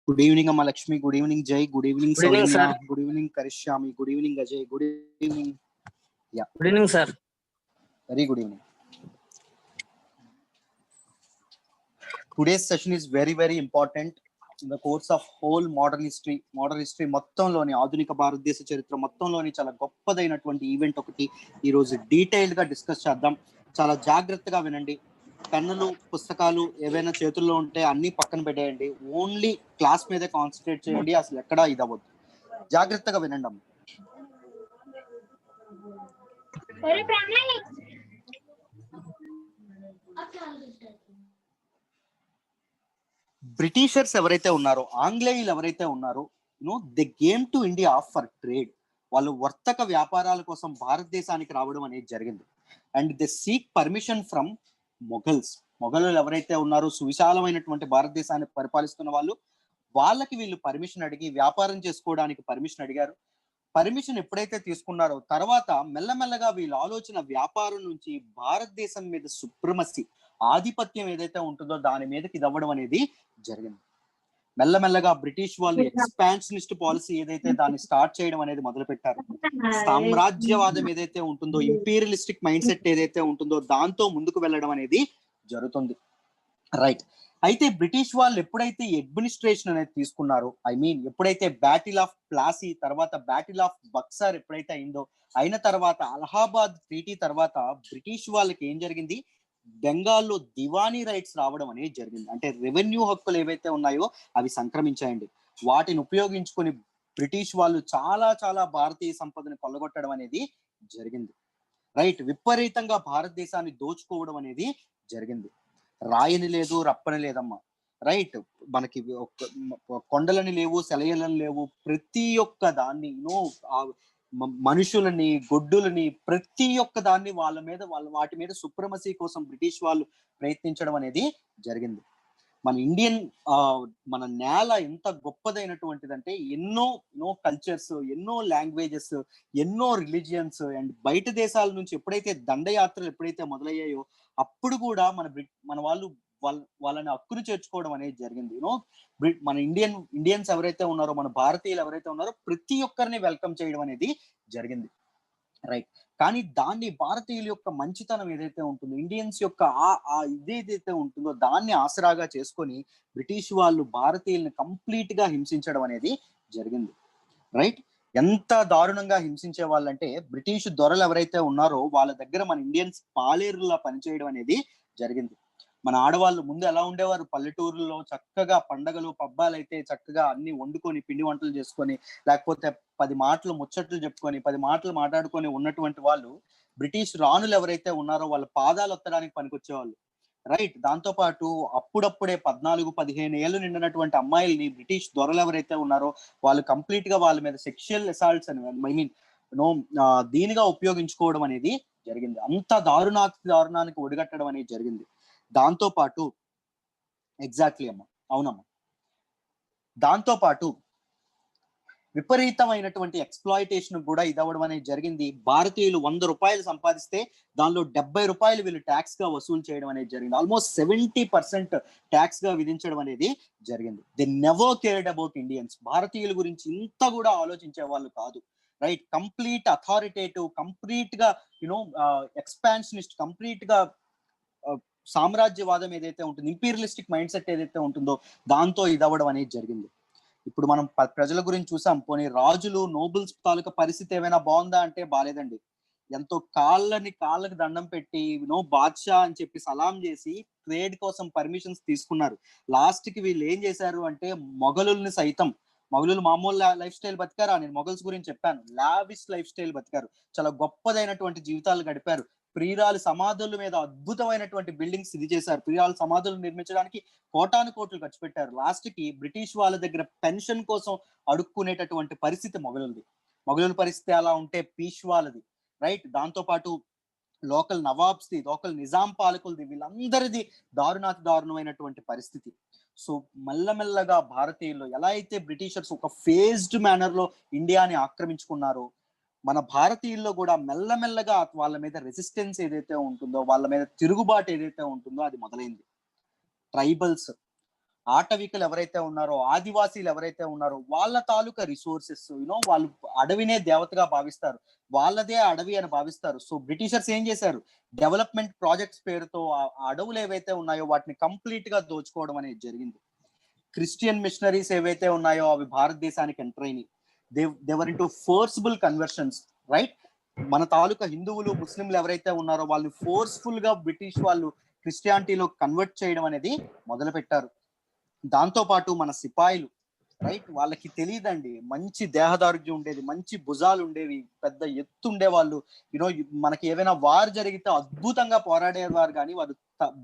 Good evening, Amma Lakshmi. Good evening, Jay. Good evening, Good evening, Sauranya. sir. Good evening, Karishyami. Good evening, Ajay. Good evening. Good evening, sir. Very good evening. Today's session is very, very important in the course of whole modern history. Modern history మొత్తంలోని ఆధునిక భారతదేశ చరిత్ర మొత్తంలోని చాలా గొప్పదైనటువంటి event ఒకటి ఈ రోజు detailed గా discuss చేద్దాం. చాలా జాగ్రత్తగా వినండి. పెన్నులు పుస్తకాలు ఏవైనా చేతుల్లో ఉంటే అన్ని పక్కన పెట్టేయండి. ఓన్లీ క్లాస్ మీదే కాన్సన్ట్రేట్ చేయండి. అసలు ఎక్కడా ఇదవ్వద్దు. జాగ్రత్తగా వినండి అమ్మ. బ్రిటిషర్స్ ఎవరైతే ఉన్నారో, ఆంగ్లేయులు ఎవరైతే ఉన్నారో, they came to India for trade. వాళ్ళు వర్తక వ్యాపారాల కోసం భారతదేశానికి రావడం అనేది జరిగింది. And they seek permission from Mughals. మొఘలులు ఎవరైతే ఉన్నారో, సువిశాలమైనటువంటి భారతదేశాన్ని పరిపాలిస్తున్న వాళ్ళు, వాళ్ళకి వీళ్ళు పర్మిషన్ అడిగి వ్యాపారం చేసుకోవడానికి పర్మిషన్ అడిగారు. పర్మిషన్ ఎప్పుడైతే తీసుకున్నారో తర్వాత మెల్లమెల్లగా వీళ్ళ ఆలోచన వ్యాపారం నుంచి భారతదేశం మీద సుప్రమసీ, ఆధిపత్యం ఏదైతే ఉంటుందో దాని మీదకి ఇదవ్వడం అనేది జరిగింది. మెల్లమెల్లగా బ్రిటిష్ వాళ్ళు ఎక్స్పాన్షనిస్ట్ పాలసీ ఏదైతే దాన్ని స్టార్ట్ చేయడం అనేది మొదలు పెట్టారు. సామ్రాజ్యవాదం ఏదైతే ఉంటుందో, ఇంపీరియలిస్టిక్ మైండ్ సెట్ ఏదైతే ఉంటుందో దాంతో ముందుకు వెళ్ళడం అనేది జరుగుతుంది. రైట్. అయితే బ్రిటిష్ వాళ్ళు ఎప్పుడైతే అడ్మినిస్ట్రేషన్ అనేది తీసుకున్నారో, ఎప్పుడైతే బ్యాటిల్ ఆఫ్ ప్లాసీ తర్వాత బ్యాటిల్ ఆఫ్ బక్సర్ ఎప్పుడైతే అయిన తర్వాత అలహాబాద్ ట్రీటీ తర్వాత బ్రిటిష్ వాళ్ళకి ఏం జరిగింది, బెంగాల్లో దివానీ రైట్స్ రావడం అనేది జరిగింది. అంటే రెవెన్యూ హక్కులు ఏవైతే ఉన్నాయో అవి సంక్రమించాయండి. వాటిని ఉపయోగించుకొని బ్రిటిష్ వాళ్ళు చాలా చాలా భారతీయ సంపదను కొల్లగొట్టడం అనేది జరిగింది. రైట్. విపరీతంగా భారతదేశాన్ని దోచుకోవడం అనేది జరిగింది. రాయని లేదు, రప్పని లేదమ్మా. రైట్. మనకి కొండలని లేవు, సెలయలని లేవు. ప్రతి ఒక్క దాన్ని మనుషులని, గొడ్డులని, ప్రతి ఒక్క దాన్ని వాటి మీద సుప్రమసీ కోసం బ్రిటిష్ వాళ్ళు ప్రయత్నించడం అనేది జరిగింది. మన నేల ఎంత గొప్పదైనటువంటిదంటే ఎన్నో కల్చర్స్, ఎన్నో లాంగ్వేజెస్, ఎన్నో రిలీజియన్స్ అండ్ బయట దేశాల నుంచి ఎప్పుడైతే దండయాత్రలు ఎప్పుడైతే మొదలయ్యాయో అప్పుడు కూడా మన వాళ్ళని హక్కును చేర్చుకోవడం అనేది జరిగింది. మన ఇండియన్స్ ఎవరైతే ఉన్నారో, మన భారతీయులు ఎవరైతే ఉన్నారో ప్రతి ఒక్కరిని వెల్కమ్ చేయడం అనేది జరిగింది. రైట్. కానీ దాన్ని భారతీయుల యొక్క మంచితనం ఏదైతే ఉంటుందో, ఇండియన్స్ యొక్క ఇదేదైతే ఉంటుందో దాన్ని ఆసరాగా చేసుకొని బ్రిటిష్ వాళ్ళు భారతీయుల్ని కంప్లీట్ గా హింసించడం అనేది జరిగింది. రైట్. ఎంత దారుణంగా హింసించే వాళ్ళంటే బ్రిటిష్ దొరలు ఎవరైతే ఉన్నారో వాళ్ళ దగ్గర మన ఇండియన్స్ పాలేరులా పనిచేయడం అనేది జరిగింది. మన ఆడవాళ్ళు ముందు ఎలా ఉండేవారు, పల్లెటూరులో చక్కగా పండగలు పబ్బాలు అయితే చక్కగా అన్ని వండుకొని పిండి వంటలు చేసుకొని, లేకపోతే 10 మాటలు ముచ్చట్లు చెప్పుకొని 10 మాటలు మాట్లాడుకొని ఉన్నటువంటి వాళ్ళు బ్రిటిష్ రాణులు ఎవరైతే ఉన్నారో వాళ్ళ పాదాలు ఒత్తడానికి పనికొచ్చేవాళ్ళు. రైట్. దాంతో పాటు అప్పుడప్పుడే 14-15 ఏళ్ళు నిండినటువంటి అమ్మాయిల్ని బ్రిటిష్ దొరలు ఎవరైతే ఉన్నారో వాళ్ళు కంప్లీట్ గా వాళ్ళ మీద సెక్షువల్ అసాల్ట్స్ అని దీనిగా ఉపయోగించుకోవడం అనేది జరిగింది. అంత దారుణానికి ఒడిగట్టడం అనేది జరిగింది. దాంతో పాటు ఎగ్జాక్ట్లీ అమ్మా, అవునమ్మా. దాంతో పాటు విపరీతమైనటువంటి ఎక్స్ప్లాయిటేషన్ కూడా ఇదవ్వడం అనేది జరిగింది. భారతీయులు 100 రూపాయలు సంపాదిస్తే దానిలో 70 రూపాయలు వీళ్ళు ట్యాక్స్ గా వసూలు చేయడం అనేది జరిగింది. ఆల్మోస్ట్ 70% ట్యాక్స్ గా విధించడం అనేది జరిగింది. They never cared about Indians. భారతీయుల గురించి ఇంత కూడా ఆలోచించే వాళ్ళు కాదు. రైట్. కంప్లీట్ అథారిటేటివ్, కంప్లీట్ గా ఎక్స్పాన్షనిస్ట్, కంప్లీట్ గా సామ్రాజ్యవాదం ఏదైతే ఉంటుంది, ఇంపీరియలిస్టిక్ మైండ్ సెట్ ఏదైతే ఉంటుందో దాంతో ఇదవ్వడం అనేది జరిగింది. ఇప్పుడు మనం ప్రజల గురించి చూసాం. పోనీ రాజులు, నోబుల్స్ తాలూకా పరిస్థితి ఏమైనా బాగుందా అంటే బాలేదండి. ఎంతో కాళ్ళకి దండం పెట్టి బాద్షా అని చెప్పి సలాం చేసి ట్రేడ్ కోసం పర్మిషన్స్ తీసుకున్నారు. లాస్ట్ కి వీళ్ళు ఏం చేశారు అంటే మొఘలులు మామూలు లైఫ్ స్టైల్ బతికారా? నేను మొఘల్స్ గురించి చెప్పాను. లావిష్ లైఫ్ స్టైల్ బతికారు. చాలా గొప్పదైనటువంటి జీవితాలు గడిపారు. ప్రియురాలు సమాధుల మీద అద్భుతమైనటువంటి బిల్డింగ్స్ ఇది చేశారు. ప్రియురాలు సమాధులు నిర్మించడానికి కోటాను కోట్లు ఖర్చు పెట్టారు. లాస్ట్ కి బ్రిటిష్ వాళ్ళ దగ్గర పెన్షన్ కోసం అడుక్కునేటటువంటి పరిస్థితి మొఘలుల పరిస్థితి అలా ఉంటే పీష్వాలది. రైట్. దాంతో పాటు లోకల్ నవాబ్స్ది, లోకల్ నిజాం పాలకులది, వీళ్ళందరిది దారుణమైనటువంటి పరిస్థితి. సో మెల్లమెల్లగా భారతీయులు ఎలా అయితే బ్రిటిషర్స్ ఒక ఫేజ్డ్ మేనర్ లో ఇండియాని ఆక్రమించుకున్నారో, మన భారతీయుల్లో కూడా మెల్లమెల్లగా వాళ్ళ మీద రెసిస్టెన్స్ ఏదైతే ఉంటుందో, వాళ్ళ మీద తిరుగుబాటు ఏదైతే ఉంటుందో అది మొదలైంది. ట్రైబల్స్ ఆటవికులు ఎవరైతే ఉన్నారో, ఆదివాసీలు ఎవరైతే ఉన్నారో వాళ్ళ తాలూకా రిసోర్సెస్ వాళ్ళు అడవినే దేవతగా భావిస్తారు, వాళ్ళదే అడవి అని భావిస్తారు. సో బ్రిటిషర్స్ ఏం చేశారు, డెవలప్మెంట్ ప్రాజెక్ట్స్ పేరుతో ఆ అడవులు ఏవైతే ఉన్నాయో వాటిని కంప్లీట్ గా దోచుకోవడం అనేది జరిగింది. క్రిస్టియన్ మిషనరీస్ ఏవైతే ఉన్నాయో అవి భారతదేశానికి ఎంటర్ అయినాయి. దేవర్ ఇంటూ ఫోర్స్బుల్ కన్వర్షన్స్, రైట్? మన తాలూకా హిందువులు ముస్లింలు ఎవరైతే ఉన్నారో వాళ్ళు ఫోర్స్ఫుల్ గా బ్రిటిష్ వాళ్ళు క్రిస్టియానిటీలో కన్వర్ట్ చేయడం అనేది మొదలు పెట్టారు. దాంతో పాటు మన సిపాయిలు, రైట్, వాళ్ళకి తెలియదండి, మంచి దేహదారుఢ్యం ఉండేది, మంచి భుజాలు ఉండేవి, పెద్ద ఎత్తు ఉండేవాళ్ళు. మనకి ఏవైనా వార్ జరిగితే అద్భుతంగా పోరాడేవారు, కానీ వారు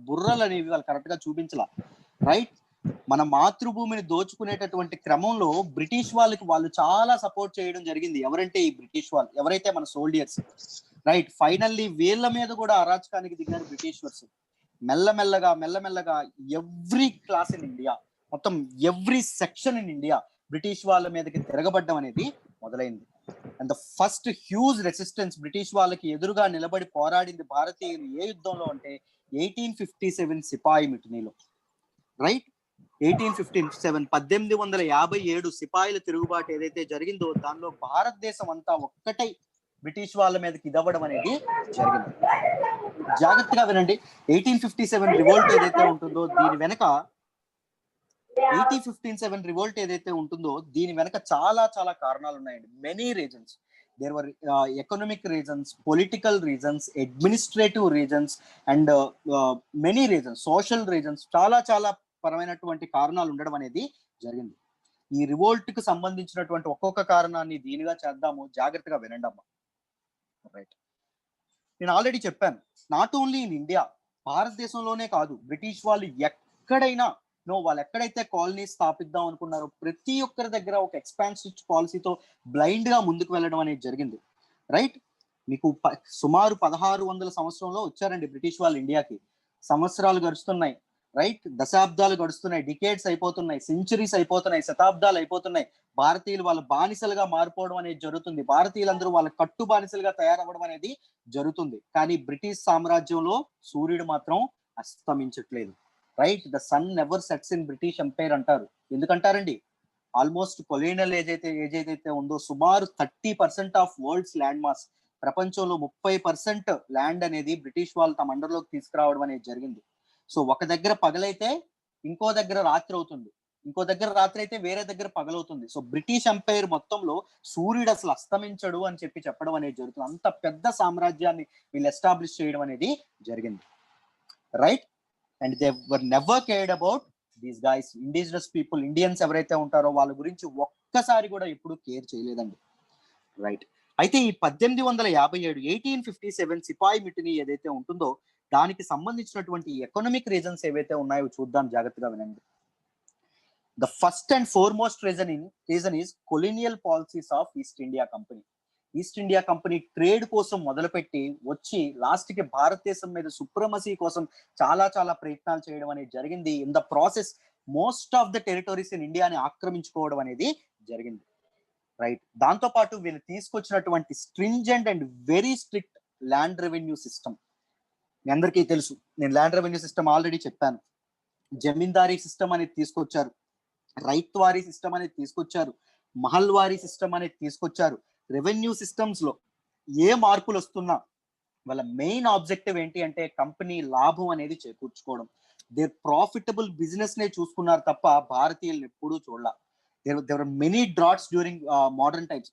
బుర్రలు అనేవి వాళ్ళు కరెక్ట్ గా చూపించాల, రైట్? మన మాతృభూమిని దోచుకునేటటువంటి క్రమంలో బ్రిటిష్ వాళ్ళు చాలా సపోర్ట్ చేయడం జరిగింది. ఎవరంటే ఈ బ్రిటిష్ వాళ్ళు, ఎవరైతే మన సోల్డియర్స్, రైట్? ఫైనల్లీ వీళ్ళ మీద కూడా అరాచకానికి దిగారు బ్రిటిషర్స్. మెల్లమెల్లగా మెల్లమెల్లగా ఎవ్రీ క్లాస్ ఇన్ ఇండియా, మొత్తం every section in India British వాళ్ళ మీదకి తిరగబడ్డం అనేది మొదలైంది. And the first huge resistance British వాళ్ళకి ఎదురుగా నిలబడి పోరాడింది భారతీయులు ఏ యుద్ధంలో అంటే 1857 సిపాయి మిటనీలో, రైట్? 1857 సిపాయిల తిరుగుబాటు ఏదైతే జరిగిందో దానిలో భారతదేశం అంతా ఒక్కటై బ్రిటిష్ వాళ్ళ మీదకి ఇదవ్వడం అనేది జరిగింది. జాగ్రత్తగా వినండి, 1857 రివోల్ట్ ఏదైతే ఉంటుందో దీని వెనక 1857 రివోల్ట్ ఏదైతే ఉంటుందో దీని వెనక చాలా చాలా కారణాలు ఉన్నాయండి. Many reasons. There were economic reasons, political reasons, administrative reasons and many reasons, social reasons, చాలా చాలా పరమైనటువంటి కారణాలు ఉండడం అనేది జరిగింది. ఈ రివోల్ట్ కు సంబంధించినటువంటి ఒక్కొక్క కారణాన్ని దీనిగా చేద్దాము, జాగ్రత్తగా వినండి అమ్మా, రైట్? నేను ఆల్రెడీ చెప్పాను, నాట్ ఓన్లీ ఇన్ ఇండియా, భారతదేశంలోనే కాదు, బ్రిటిష్ వాళ్ళు ఎక్కడైనా వాళ్ళు ఎక్కడైతే కాలనీ స్థాపిద్దాం అనుకున్నారో ప్రతి ఒక్కరి దగ్గర ఒక ఎక్స్పాన్సివ్ పాలసీతో బ్లైండ్ గా ముందుకు వెళ్ళడం అనేది జరిగింది, రైట్? మీకు సుమారు 1600 సంవత్సరంలో వచ్చారండి బ్రిటిష్ వాళ్ళు ఇండియాకి. సంవత్సరాలు గడుస్తున్నాయి, రైట్? దశాబ్దాలు గడుస్తున్నాయి, డికేడ్స్ అయిపోతున్నాయి, సెంచరీస్ అయిపోతున్నాయి, శతాబ్దాలు అయిపోతున్నాయి. భారతీయులు వాళ్ళ బానిసలుగా మారిపోవడం అనేది జరుగుతుంది, భారతీయులందరూ వాళ్ళ కట్టు బానిసలుగా తయారవ్వడం అనేది జరుగుతుంది. కానీ బ్రిటిష్ సామ్రాజ్యంలో సూర్యుడు మాత్రం అస్తమించట్లేదు, right? The sun never sets in British empire అంటారు. ఎందుకంటారండి? ఆల్మోస్ట్ కొలీనియల్ ఏజ్ ఏదైతే ఉందో సుమారు 30% ఆఫ్ వరల్డ్స్ ల్యాండ్ మాస్, ప్రపంచంలో 30% ల్యాండ్ అనేది బ్రిటిష్ వాళ్ళు తమ అండర్లోకి తీసుకురావడం అనేది జరిగింది. సో ఒక దగ్గర పగలైతే ఇంకో దగ్గర రాత్రి అవుతుంది, ఇంకో దగ్గర రాత్రి అయితే వేరే దగ్గర పగలవుతుంది. సో బ్రిటిష్ ఎంపైర్ మొత్తంలో సూర్యుడు అసలు అస్తమించడు అని చెప్పడం అనేది జరుగుతుంది. అంత పెద్ద సామ్రాజ్యాన్ని వీళ్ళు ఎస్టాబ్లిష్ చేయడం అనేది జరిగింది, right? And they were never cared about these guys, indigenous people, Indians ఎవరైతే ఉంటారో వాళ్ళ గురించి ఒక్కసారి కూడా ఎప్పుడు కేర్ చేయలేదండి, రైట్? అయితే ఈ 1857 సిపాయి మిటినీ ఏదైతే ఉంటుందో దానికి సంబంధించినటువంటి ఎకనామిక్ రీజన్స్ ఏవైతే ఉన్నాయో చూద్దాం, జాగ్రత్తగా వినండి. The first and foremost reason is colonial policies of East India Company. East India Company trade కోసం మొదలుపెట్టి వచ్చి లాస్ట్ కి భారతదేశం మీద సుప్రమసీ కోసం చాలా చాలా ప్రయత్నాలు చేయడం అనేది జరిగింది. In the process most of the territories in ఇండియాని ఆక్రమించుకోవడం అనేది జరిగింది, రైట్? దాంతో పాటు వీళ్ళు తీసుకొచ్చినటువంటి stringent and very strict land revenue system, మీ అందరికీ తెలుసు, నేను ల్యాండ్ రెవెన్యూ సిస్టమ్ ఆల్రెడీ చెప్పాను. జమీందారీ సిస్టమ్ అనేది తీసుకొచ్చారు, రైత్వారీ సిస్టమ్ అనేది తీసుకొచ్చారు, మహల్వారీ సిస్టమ్ అనేది తీసుకొచ్చారు. రెవెన్యూ సిస్టమ్స్ లో ఏ మార్పులు వస్తున్నా వాళ్ళ మెయిన్ ఆబ్జెక్టివ్ ఏంటి అంటే కంపెనీ లాభం అనేది చేకూర్చుకోవడం. దేర్ ప్రాఫిటబుల్ బిజినెస్ నే చూసుకున్నారు తప్ప భారతీయులను ఎప్పుడూ చూడాల. There are many droughts during modern times.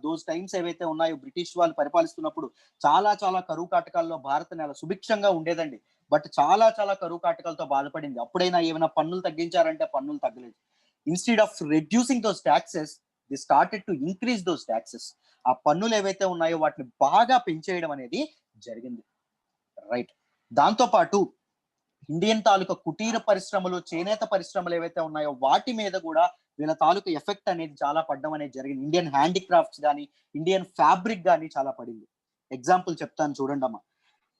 Those times ఏవైతే ఉన్నాయో బ్రిటిష్ వాళ్ళు పరిపాలిస్తున్నప్పుడు చాలా చాలా కరువు కాటకాల్లో భారత నేల సుభిక్షంగా ఉండేదండి. బట్ చాలా చాలా కరువు కాటకాలతో బాధపడింది. అప్పుడైనా ఏమైనా పన్నులు తగ్గించారంటే పన్నులు తగ్గలేదు. Instead of reducing those taxes the started to increase those taxes. ఆ పన్నులు ఏవైతే ఉన్నాయో వాటిని బాగా పెంచేయడం అనేది జరిగింది, రైట్? దాంతో పాటు ఇండియన్ తాలూకా కుటీర పరిశ్రమలు, చేనేత పరిశ్రమలు ఏవైతే ఉన్నాయో వాటి మీద కూడా వీళ్ళ తాలూకా ఎఫెక్ట్ అనేది చాలా పడడం అనేది జరిగింది. ఇండియన్ హ్యాండిక్రాఫ్ట్స్ కానీ, ఇండియన్ ఫ్యాబ్రిక్ కానీ చాలా పడింది. ఎగ్జాంపుల్ చెప్తాను చూడండి అమ్మా.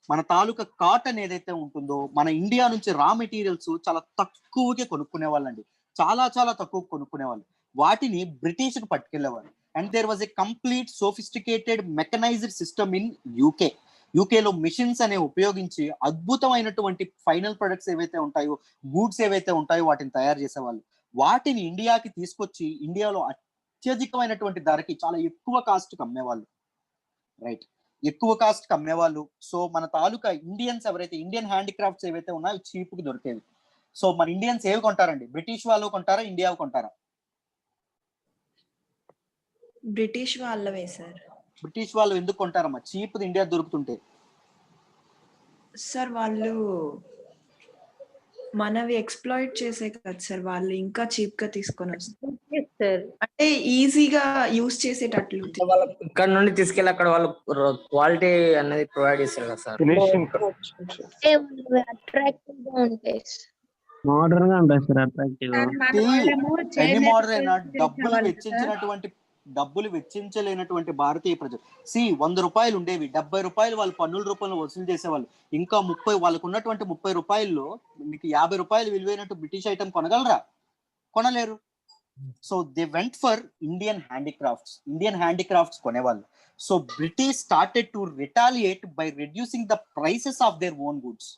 మన తాలూకా కాటన్ ఏదైతే ఉంటుందో మన ఇండియా నుంచి రా మెటీరియల్స్ చాలా తక్కువకే కొనుక్కునే వాళ్ళండి, చాలా చాలా తక్కువ కొనుక్కునేవాళ్ళు. వాటిని బ్రిటిష్ కు పట్టుకెళ్లేవారు. And there was a complete sophisticated mechanized system in UK. యూకేలో మిషన్స్ అనే ఉపయోగించి అద్భుతమైనటువంటి ఫైనల్ ప్రొడక్ట్స్ ఏవైతే ఉంటాయో, గూడ్స్ ఏవైతే ఉంటాయో వాటిని తయారు చేసేవాళ్ళు. వాటిని ఇండియాకి తీసుకొచ్చి ఇండియాలో అత్యధికమైనటువంటి ధరకి చాలా ఎక్కువ కాస్ట్ అమ్మేవాళ్ళు. రైట్, ఎక్కువ కాస్ట్ అమ్మేవాళ్ళు. సో మన తాలూకా ఇండియన్స్ ఎవరైతే ఇండియన్ హ్యాండిక్రాఫ్ట్స్ ఏవైతే ఉన్నాయో చీప్ కి దొరికేవి. సో మన ఇండియన్స్ ఏవి కొంటారండి? బ్రిటిష్ వాళ్ళు కొంటారా, ఇండియా కొంటారా? British వాళ్ళవే sir. బ్రిటిష్ వాళ్ళు ఎందుకు కొంటారమ్మా? చీప్ ఇండియా దొరుకుతుంటే. సార్ వాళ్ళు మనవి ఎక్స్‌ప్లాయిట్ చేసే కదా సార్, వాళ్ళు ఇంకా చీప్ గా తీసుకొని వస్తారు. సార్ అంటే ఈజీగా యూజ్ చేసేటట్లు. వాళ్ళు ఇక్కడ నుండి తీసుకెళ్ళి అక్కడ వాళ్ళు క్వాలిటీ అనేది ప్రొవైడ్ చేస్తారు కదా సార్. అట్రాక్టివ్ గా ఉంటాయి. మోడర్న్ గా ఉంటాయి సార్, అట్రాక్టివ్. ఎన్ని మోడర్న్ అయినా డబ్బులు వెచ్చించలేనటువంటి భారతీయ ప్రజలు. 100 రూపాయలు ఉండేవి, 70 రూపాయలు వాళ్ళు పన్నుల రూపంలో వసూలు చేసేవాళ్ళు. ఇంకా 30 వాళ్ళకు ఉన్నటువంటి 30 రూపాయల్లో మీకు 50 రూపాయలు విలువైనట్టు బ్రిటిష్ ఐటమ్ కొనగలరా? కొనలేరు. So they went for Indian handicrafts కొనేవాళ్ళు. So British started to retaliate by reducing the prices of their own goods.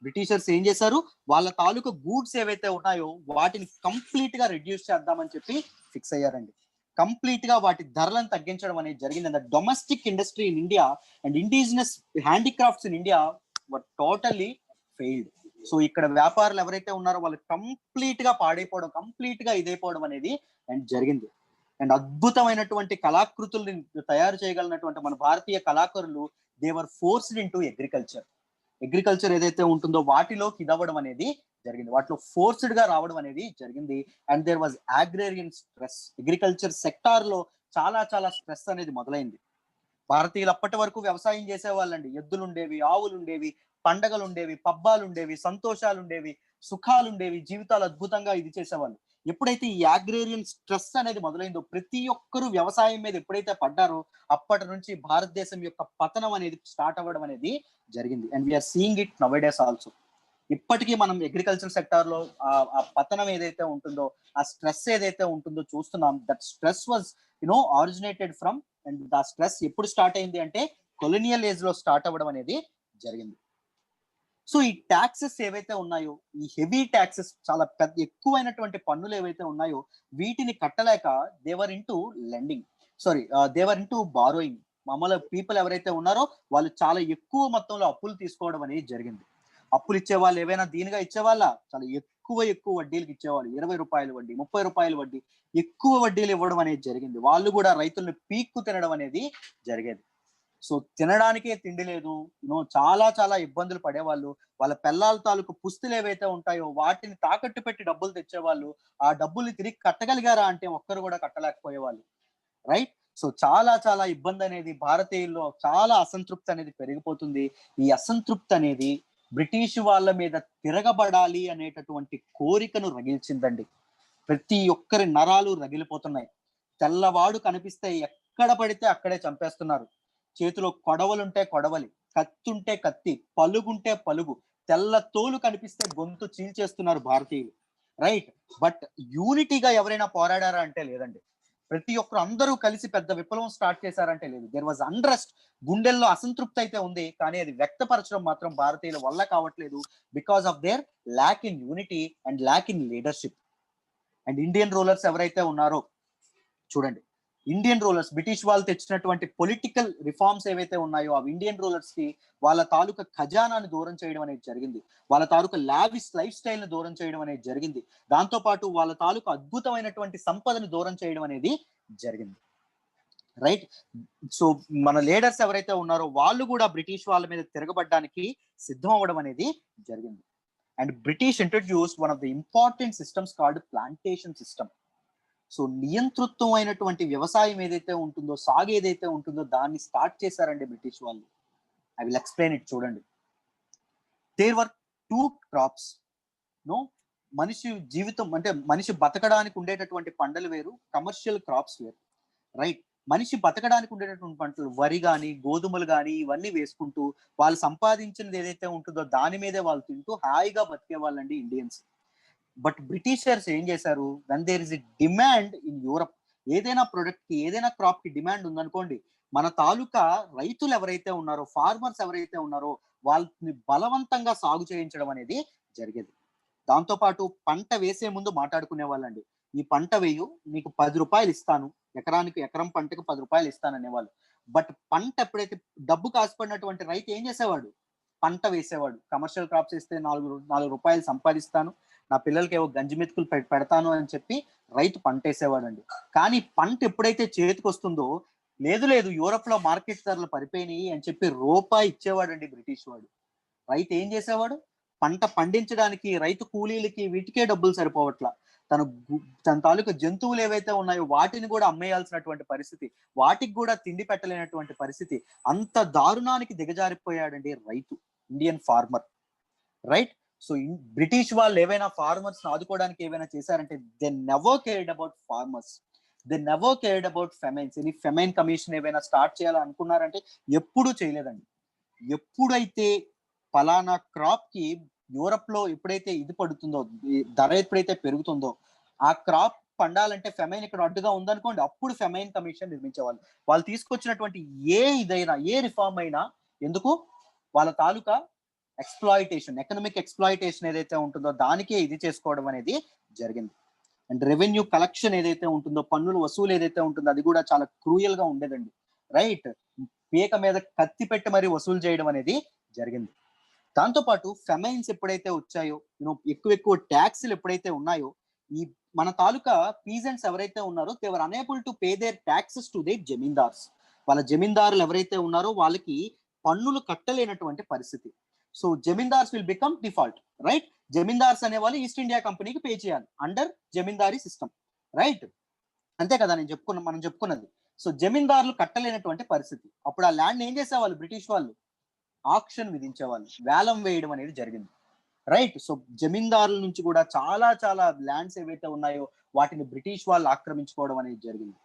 Britishers ఏం చేశారు? వాళ్ళ తాలూకా గూడ్స్ ఏవైతే ఉన్నాయో వాటిని కంప్లీట్ గా రెడ్యూస్ చేద్దామని చెప్పి ఫిక్స్ అయ్యారండి. కంప్లీట్ గా వాటి ధరలను తగ్గించడం అనేది జరిగింది. And domestic industry in India and indigenous handicrafts in India were totally failed. So ఇక్కడ వ్యాపారులు ఎవరైతే ఉన్నారో వాళ్ళు కంప్లీట్ గా పాడైపోవడం, కంప్లీట్ గా ఇదైపోవడం అనేది అండ్ జరిగింది. అండ్ అద్భుతమైనటువంటి కళాకృతుల్ని తయారు చేయగలిగినటువంటి మన భారతీయ కళాకారులు దేవర్ ఫోర్స్డ్ ఇన్ టు అగ్రికల్చర్ ఏదైతే ఉంటుందో వాటిలోకి ఇదవ్వడం అనేది జరిగింది, వాటిలో ఫోర్స్డ్ గా రావడం అనేది జరిగింది. And there was agrarian stress. Agriculture sector లో చాలా చాలా స్ట్రెస్ అనేది మొదలైంది. భారతీయులు అప్పటి వరకు వ్యవసాయం చేసేవాళ్ళండి. ఎద్దులు ఉండేవి, ఆవులు ఉండేవి, పండగలు ఉండేవి, పబ్బాలు ఉండేవి, సంతోషాలు ఉండేవి, సుఖాలు ఉండేవి, జీవితాలు అద్భుతంగా ఇది చేసేవాళ్ళు. ఎప్పుడైతే ఈ అగ్రేరియన్ స్ట్రెస్ అనేది మొదలైందో, ప్రతి ఒక్కరు వ్యవసాయం మీద ఎప్పుడైతే పడ్డారో అప్పటి నుంచి భారతదేశం యొక్క పతనం అనేది స్టార్ట్ అవ్వడం అనేది జరిగింది. And we are seeing it nowadays also. ఇప్పటికీ మనం అగ్రికల్చర్ సెక్టార్ లో ఆ పతనం ఏదైతే ఉంటుందో, ఆ స్ట్రెస్ ఏదైతే ఉంటుందో చూస్తున్నాం. That stress was originated from, and the stress ఎప్పుడు స్టార్ట్ అయింది అంటే కొలోనియల్ ఏజ్ లో స్టార్ట్ అవ్వడం అనేది జరిగింది. సో ఈ ట్యాక్సెస్ ఏవైతే ఉన్నాయో, ఈ హెవీ ట్యాక్సెస్, చాలా ఎక్కువైనటువంటి పన్నులు ఏవైతే ఉన్నాయో వీటిని కట్టలేక దేవర్ ఇంటూ లెండింగ్, దేవర్ ఇంటూ బారోయింగ్. మామూలు పీపుల్ ఎవరైతే ఉన్నారో వాళ్ళు చాలా ఎక్కువ మొత్తంలో అప్పులు తీసుకోవడం అనేది జరిగింది. అప్పులు ఇచ్చేవాళ్ళు ఏవైనా దీనిగా ఇచ్చేవాళ్ళ? చాలా ఎక్కువ వడ్డీలకు ఇచ్చేవాళ్ళు. 20 రూపాయలు వడ్డీ, 30 రూపాయలు వడ్డీ, ఎక్కువ వడ్డీలు ఇవ్వడం అనేది జరిగింది. వాళ్ళు కూడా రైతులను పీక్కు తినడం అనేది జరిగేది. సో తినడానికే తిండి లేదు, చాలా చాలా ఇబ్బందులు పడేవాళ్ళు. వాళ్ళ పిల్లల తాలూకు పుస్తులు ఏవైతే ఉంటాయో వాటిని తాకట్టు పెట్టి డబ్బులు తెచ్చేవాళ్ళు. ఆ డబ్బుల్ని తిరిగి కట్టగలిగారా అంటే ఒక్కరు కూడా కట్టలేకపోయేవాళ్ళు. రైట్. సో చాలా చాలా ఇబ్బంది అనేది భారతీయుల్లో, చాలా అసంతృప్తి అనేది పెరిగిపోతుంది. ఈ అసంతృప్తి అనేది బ్రిటిష్ వాళ్ళ మీద తిరగబడాలి అనేటటువంటి కోరికను రగిల్చిందండి. ప్రతి ఒక్కరి నరాలు రగిలిపోతున్నాయి. తెల్లవాడు కనిపిస్తే ఎక్కడ పడితే అక్కడే చంపేస్తున్నారు. చేతిలో కొడవలుంటే కొడవలి, కత్తుంటే కత్తి, పలుగుంటే పలుగు, తెల్ల తోలు కనిపిస్తే గొంతు చీల్చేస్తున్నారు భారతీయులు. రైట్. బట్ యూనిటీగా ఎవరైనా పోరాడారా అంటే లేదండి. ప్రతి ఒక్కరు అందరూ కలిసి పెద్ద విప్లవం స్టార్ట్ చేశారంటే లేదు. There was unrest. గుండెల్లో అసంతృప్తి అయితే ఉంది, కానీ అది వ్యక్తపరచడం మాత్రం భారతీయుల వల్ల కావట్లేదు. Because of their lakh in unity and lack in leadership. And Indian rulers ఎవరైతే ఉన్నారో చూడండి, ఇండియన్ రూలర్స్ బ్రిటిష్ వాళ్ళు తెచ్చినటువంటి పొలిటికల్ రిఫార్మ్స్ ఏవైతే ఉన్నాయో అవి ఇండియన్ రూలర్స్ కి వాళ్ళ తాలూకా ఖజానాన్ని దూరం చేయడం అనేది జరిగింది. వాళ్ళ తాలూకా లావిష్ లైఫ్ స్టైల్ ని దూరం చేయడం అనేది జరిగింది. దాంతో పాటు వాళ్ళ తాలూకా అద్భుతమైనటువంటి సంపదని దూరం చేయడం అనేది జరిగింది. రైట్. సో మన లీడర్స్ ఎవరైతే ఉన్నారో వాళ్ళు కూడా బ్రిటిష్ వాళ్ళ మీద తిరగబడడానికి సిద్ధం అవ్వడం అనేది జరిగింది. And British introduce one of the important systems called plantation system. So నియంతృత్వం అయినటువంటి వ్యవసాయం ఏదైతే ఉంటుందో, సాగు ఏదైతే ఉంటుందో దాన్ని స్టార్ట్ చేశారండి బ్రిటిష్ వాళ్ళు. I will explain it. చూడండి, దేర్ వర్ 2 క్రాప్స్. మనిషి జీవితం అంటే మనిషి బతకడానికి ఉండేటటువంటి పంటలు వేరు, కమర్షియల్ క్రాప్స్ వేరు. రైట్. మనిషి బతకడానికి ఉండేటటువంటి పంటలు వరి కానీ, గోధుమలు కానీ ఇవన్నీ వేసుకుంటూ వాళ్ళు సంపాదించినది ఏదైతే ఉంటుందో దాని మీదే వాళ్ళు తింటూ హాయిగా బతికే వాళ్ళండి ఇండియన్స్. బట్ బ్రిటిషర్స్ ఏం చేశారు, when there is a demand in Europe, ఏదైనా ప్రొడక్ట్ కి, ఏదైనా క్రాప్ కి డిమాండ్ ఉందనుకోండి, మన తాలూకా రైతులు ఎవరైతే ఉన్నారో, ఫార్మర్స్ ఎవరైతే ఉన్నారో వాళ్ళని బలవంతంగా సాగు చేయించడం అనేది జరిగేది. దాంతో పాటు పంట వేసే ముందు మాట్లాడుకునే వాళ్ళండి. ఈ పంట వేయు, నీకు 10 రూపాయలు ఇస్తాను, ఎకరం పంటకు 10 రూపాయలు ఇస్తాను అనేవాళ్ళు. బట్ పంట ఎప్పుడైతే డబ్బు కాసుపడినటువంటి రైతు ఏం చేసేవాడు, పంట వేసేవాడు. కమర్షియల్ క్రాప్స్ వేస్తే 4 రూపాయలు సంపాదిస్తాను, నా పిల్లలకి ఏవో గంజి మెతుకులు పెడతాను అని చెప్పి రైతు పంట వేసేవాడండి. కానీ పంట ఎప్పుడైతే చేతికి వస్తుందో, లేదు యూరోప్ లో మార్కెట్ ధరలు పడిపోయినాయి అని చెప్పి రూపాయి ఇచ్చేవాడండి బ్రిటిష్ వాడు. రైతు ఏం చేసేవాడు, పంట పండించడానికి రైతు కూలీలకి వీటికే డబ్బులు సరిపోవట్లా. తన తాలూకా జంతువులు ఏవైతే ఉన్నాయో వాటిని కూడా అమ్మేయాల్సినటువంటి పరిస్థితి, వాటికి కూడా తిండి పెట్టలేనటువంటి పరిస్థితి. అంత దారుణానికి దిగజారిపోయాడండి రైతు, Indian farmer. Right. So British వాళ్ళు ఏవైనా ఫార్మర్స్ ఆదుకోవడానికి ఏవైనా చేశారంటే they never cared about farmers, they never cared about famines. ఈ ఫెమైన్ కమిషన్ ఏవైనా స్టార్ట్ చేయాలనుకున్నారంటే ఎప్పుడూ చేయలేదండి. ఎప్పుడైతే ఫలానా క్రాప్ కి యూరప్ లో ఎప్పుడైతే ఇది పడుతుందో, ధర ఎప్పుడైతే పెరుగుతుందో, ఆ క్రాప్ పండాలంటే ఫెమైన్ ఇక్కడ అడ్డుగా ఉందనుకోండి, అప్పుడు ఫెమైన్ కమిషన్ నిర్మించేవాళ్ళు. వాళ్ళు తీసుకొచ్చినటువంటి ఏ రిఫార్మ్ అయినా ఎందుకు, వాళ్ళ తాలూకా ఎక్స్ప్లాయిటేషన్, ఎకనామిక్ ఎక్స్ప్లాయిటేషన్ ఏదైతే ఉంటుందో దానికే ఇది చేసుకోవడం అనేది జరిగింది. అండ్ రెవెన్యూ కలెక్షన్ ఏదైతే ఉంటుందో, పన్నుల వసూలు ఏదైతే ఉంటుందో అది కూడా చాలా క్రూయల్ గా ఉండేదండి. రైట్. పీక మీద కత్తి పెట్టి మరి వసూలు చేయడం అనేది జరిగింది. దాంతో పాటు ఫెమైన్స్ ఎప్పుడైతే వచ్చాయో, ఎక్కువ ట్యాక్స్లు ఎప్పుడైతే ఉన్నాయో, ఈ మన తాలూకా పీజెంట్స్ ఎవరైతే ఉన్నారో they were unable to pay their taxes to their zamindars. వాళ్ళ జమీందారులు ఎవరైతే ఉన్నారో వాళ్ళకి పన్నులు కట్టలేనటువంటి పరిస్థితి. So zamindars will become default. Right. Zamindars అనే వాళ్ళు ఈస్ట్ ఇండియా కంపెనీకి పే చేయాలి అండర్ జమీందారీ సిస్టమ్. రైట్. అంతే కదా మనం చెప్పుకున్నది. సో జమీందారులు కట్టలేనటువంటి పరిస్థితి. అప్పుడు ఆ ల్యాండ్ ఏం చేసేవాళ్ళు, బ్రిటిష్ వాళ్ళు ఆక్షన్ విధించేవాళ్ళు, వేలం వేయడం అనేది జరిగింది. రైట్. సో జమీందారుల నుంచి కూడా చాలా ల్యాండ్స్ ఏవైతే ఉన్నాయో వాటిని బ్రిటిష్ వాళ్ళు ఆక్రమించుకోవడం అనేది జరిగింది.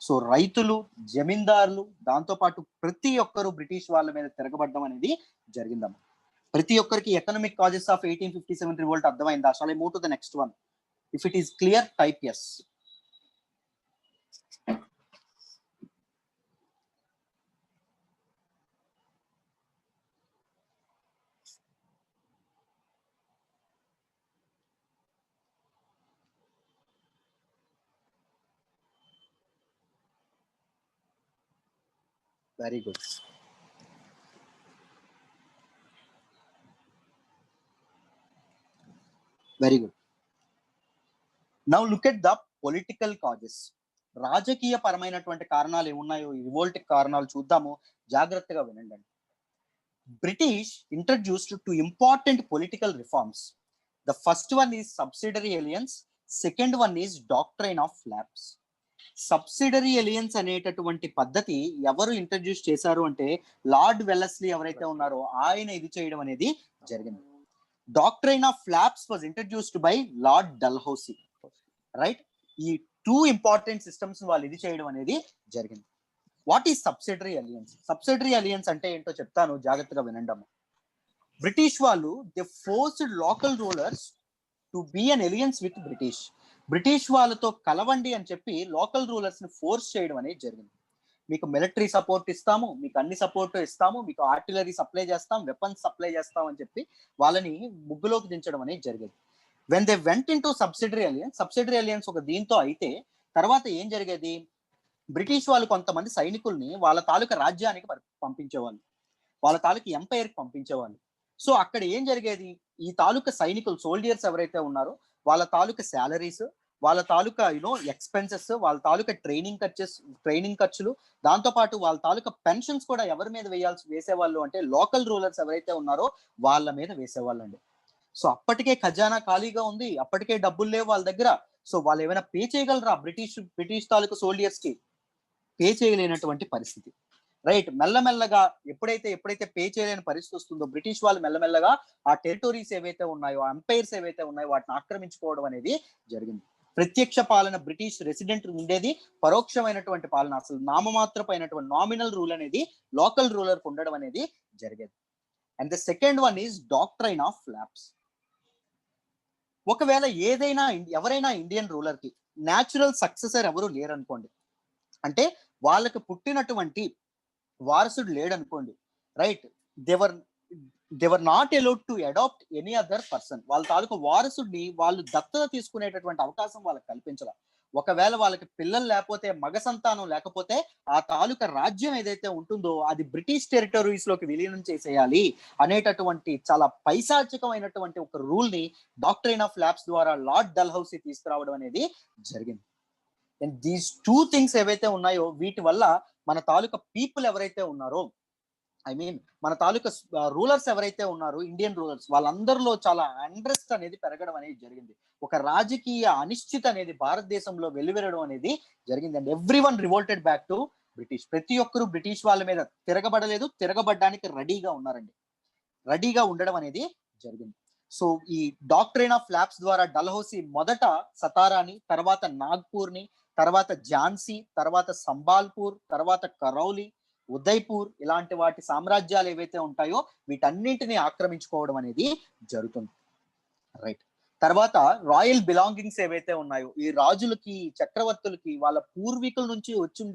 సో రైతులు, జమీందారులు, దాంతో పాటు ప్రతి ఒక్కరు బ్రిటిష్ వాళ్ళ మీద తిరగబడడం అనేది జరిగిందమ్మా. ప్రతి ఒక్కరికి ఎకనామిక్ కాజెస్ ఆఫ్ 1857 రివోల్ట్ అర్థమైందా? Shawl I move to the next one? If it is clear, type yes. Very good. Very good. Now look at the political causes. రాజకీయ పరమైనటువంటి కారణాలు ఏమున్నాయో, ఈ రివోల్ట్ కారణాలు చూద్దాము, జాగ్రత్తగా వినండి. British introduced two important political reforms. The first one is subsidiary alliance, second one is doctrine of lapse. Subsidiary alliance అనేటటువంటి పద్ధతి ఎవరు ఇంట్రడ్యూస్ చేశారు అంటే లార్డ్ వెల్లస్లీ ఎవరైతే ఉన్నారో ఆయన ఇది చేయడం అనేది జరిగింది. Doctrine of lapse was introduced by Lord Dalhousie. Right. ఈ 2 ఇంపార్టెంట్ సిస్టమ్స్ వాళ్ళు ఇది చేయడం అనేది జరిగింది. What is subsidiary alliance? Subsidiary alliance అంటే ఏంటో చెప్తాను, జాగ్రత్తగా వినండి. బ్రిటిష్ వాళ్ళు they forced local rulers to be an alliance with British. British వాళ్ళతో కలవండి అని చెప్పి లోకల్ రూలర్స్ ని ఫోర్స్ చేయడం అనేది జరిగింది. మీకు మిలిటరీ సపోర్ట్ ఇస్తాము, మీకు అన్ని సపోర్ట్ ఇస్తాము, మీకు ఆర్టిలరీ సప్లై చేస్తాం, వెపన్స్ సప్లై చేస్తాం అని చెప్పి వాళ్ళని ముగ్గులోకి దించడం అనేది జరిగేది. When they went into subsidiary alliance ఒక దీంతో అయితే తర్వాత ఏం జరిగేది, బ్రిటిష్ వాళ్ళు కొంతమంది సైనికుల్ని వాళ్ళ తాలూకా రాజ్యానికి పంపించేవాళ్ళు, వాళ్ళ తాలూకా ఎంపైర్కి పంపించేవాళ్ళు. సో అక్కడ ఏం జరిగేది, ఈ తాలూకా సైనికులు, సోల్జర్స్ ఎవరైతే ఉన్నారో వాళ్ళ తాలూకా శాలరీస్, వాళ్ళ తాలూకా ఎక్స్పెన్సెస్, వాళ్ళ తాలూకా ట్రైనింగ్ ఖర్చులు, దాంతో పాటు వాళ్ళ తాలూకా పెన్షన్స్ కూడా ఎవరి మీద వేసేవాళ్ళు అంటే లోకల్ రూలర్స్ ఎవరైతే ఉన్నారో వాళ్ళ మీద వేసేవాళ్ళు అండి. సో అప్పటికే ఖజానా ఖాళీగా ఉంది, అప్పటికే డబ్బులు లేవు వాళ్ళ దగ్గర. సో వాళ్ళు ఏమైనా పే చేయగలరా బ్రిటిష్ తాలూకా సోల్జర్స్ కి? పే చేయలేనటువంటి పరిస్థితి. రైట్. మెల్లమెల్లగా ఎప్పుడైతే పే చేయలేని పరిస్థితి వస్తుందో బ్రిటిష్ వాళ్ళు మెల్లమెల్లగా ఆ టెరిటోరీస్ ఏవైతే ఉన్నాయో, ఎంపైర్స్ ఏవైతే ఉన్నాయో వాటిని ఆక్రమించుకోవడం అనేది జరిగింది. ప్రత్యక్ష పాలన బ్రిటిష్ రెసిడెంట్ ఉండేది, పరోక్షమైనటువంటి పాలన, అసలు నామమాత్రమైనటువంటి నామినల్ రూల్ అనేది లోకల్ రూలర్ ఉండడం అనేది జరిగేది. And the second one is doctrine of lapse. ఒకవేళ ఎవరైనా ఇండియన్ రూలర్ కి న్యాచురల్ సక్సెసర్ ఎవరు లేరనుకోండి, అంటే వాళ్ళకి పుట్టినటువంటి వారసుడు లేడనుకోండి, right, they were not allowed to adopt any other person. వాళ్ళ తాలూకు వారసుడిని వాళ్ళు దత్తత తీసుకునేటటువంటి అవకాశం వాళ్ళకి కల్పించాల. ఒకవేళ వాళ్ళకి పిల్లలు లేకపోతే, మగ సంతానం లేకపోతే, ఆ తాలూకా రాజ్యం ఏదైతే ఉంటుందో అది బ్రిటిష్ టెరిటరీస్ లోకి విలీనం చేసేయాలి అనేటటువంటి చాలా పైశాచికమైనటువంటి ఒక రూల్ ని డాక్ట్రైన్ ఆఫ్ ల్యాబ్స్ ద్వారా లార్డ్ డల్హౌసీ తీసుకురావడం అనేది జరిగింది. అండ్ దీస్ టూ థింగ్స్ ఏవైతే ఉన్నాయో వీటి వల్ల మన తాలూకా పీపుల్ ఎవరైతే ఉన్నారో, ఐ మీన్ మన తాలూకా రూలర్స్ ఎవరైతే ఉన్నారో, ఇండియన్ రూలర్స్, వాళ్ళందరిలో చాలా అండ్రెస్ట్ అనేది పెరగడం అనేది జరిగింది. ఒక రాజకీయ అనిశ్చిత అనేది భారతదేశంలో వెలువరడం అనేది జరిగింది. And every one revolted back to British. ప్రతి ఒక్కరు బ్రిటిష్ వాళ్ళ మీద తిరగబడలేదు, తిరగబడడానికి రెడీగా ఉన్నారండి. రెడీగా ఉండడం అనేది జరిగింది. సో ఈ డాక్ట్రైన్ ఆఫ్ ల్యాబ్స్ ద్వారా డల్హౌసీ మొదట సతారాని, తర్వాత నాగ్పూర్ ని, తర్వాత ఝాన్సీ, తర్వాత సంబాల్పూర్, తర్వాత కరౌలి, ఉదయ్పూర్ ఇలాంటి వాటి సామ్రాజ్యాలు ఏవైతే ఉంటాయో వీటన్నింటినీ ఆక్రమించుకోవడం అనేది జరుగుతుంది. రైట్. తర్వాత రాయల్ బిలాంగింగ్స్ ఏవైతే ఉన్నాయో, ఈ రాజులకి, చక్రవర్తులకి వాళ్ళ పూర్వీకుల నుంచి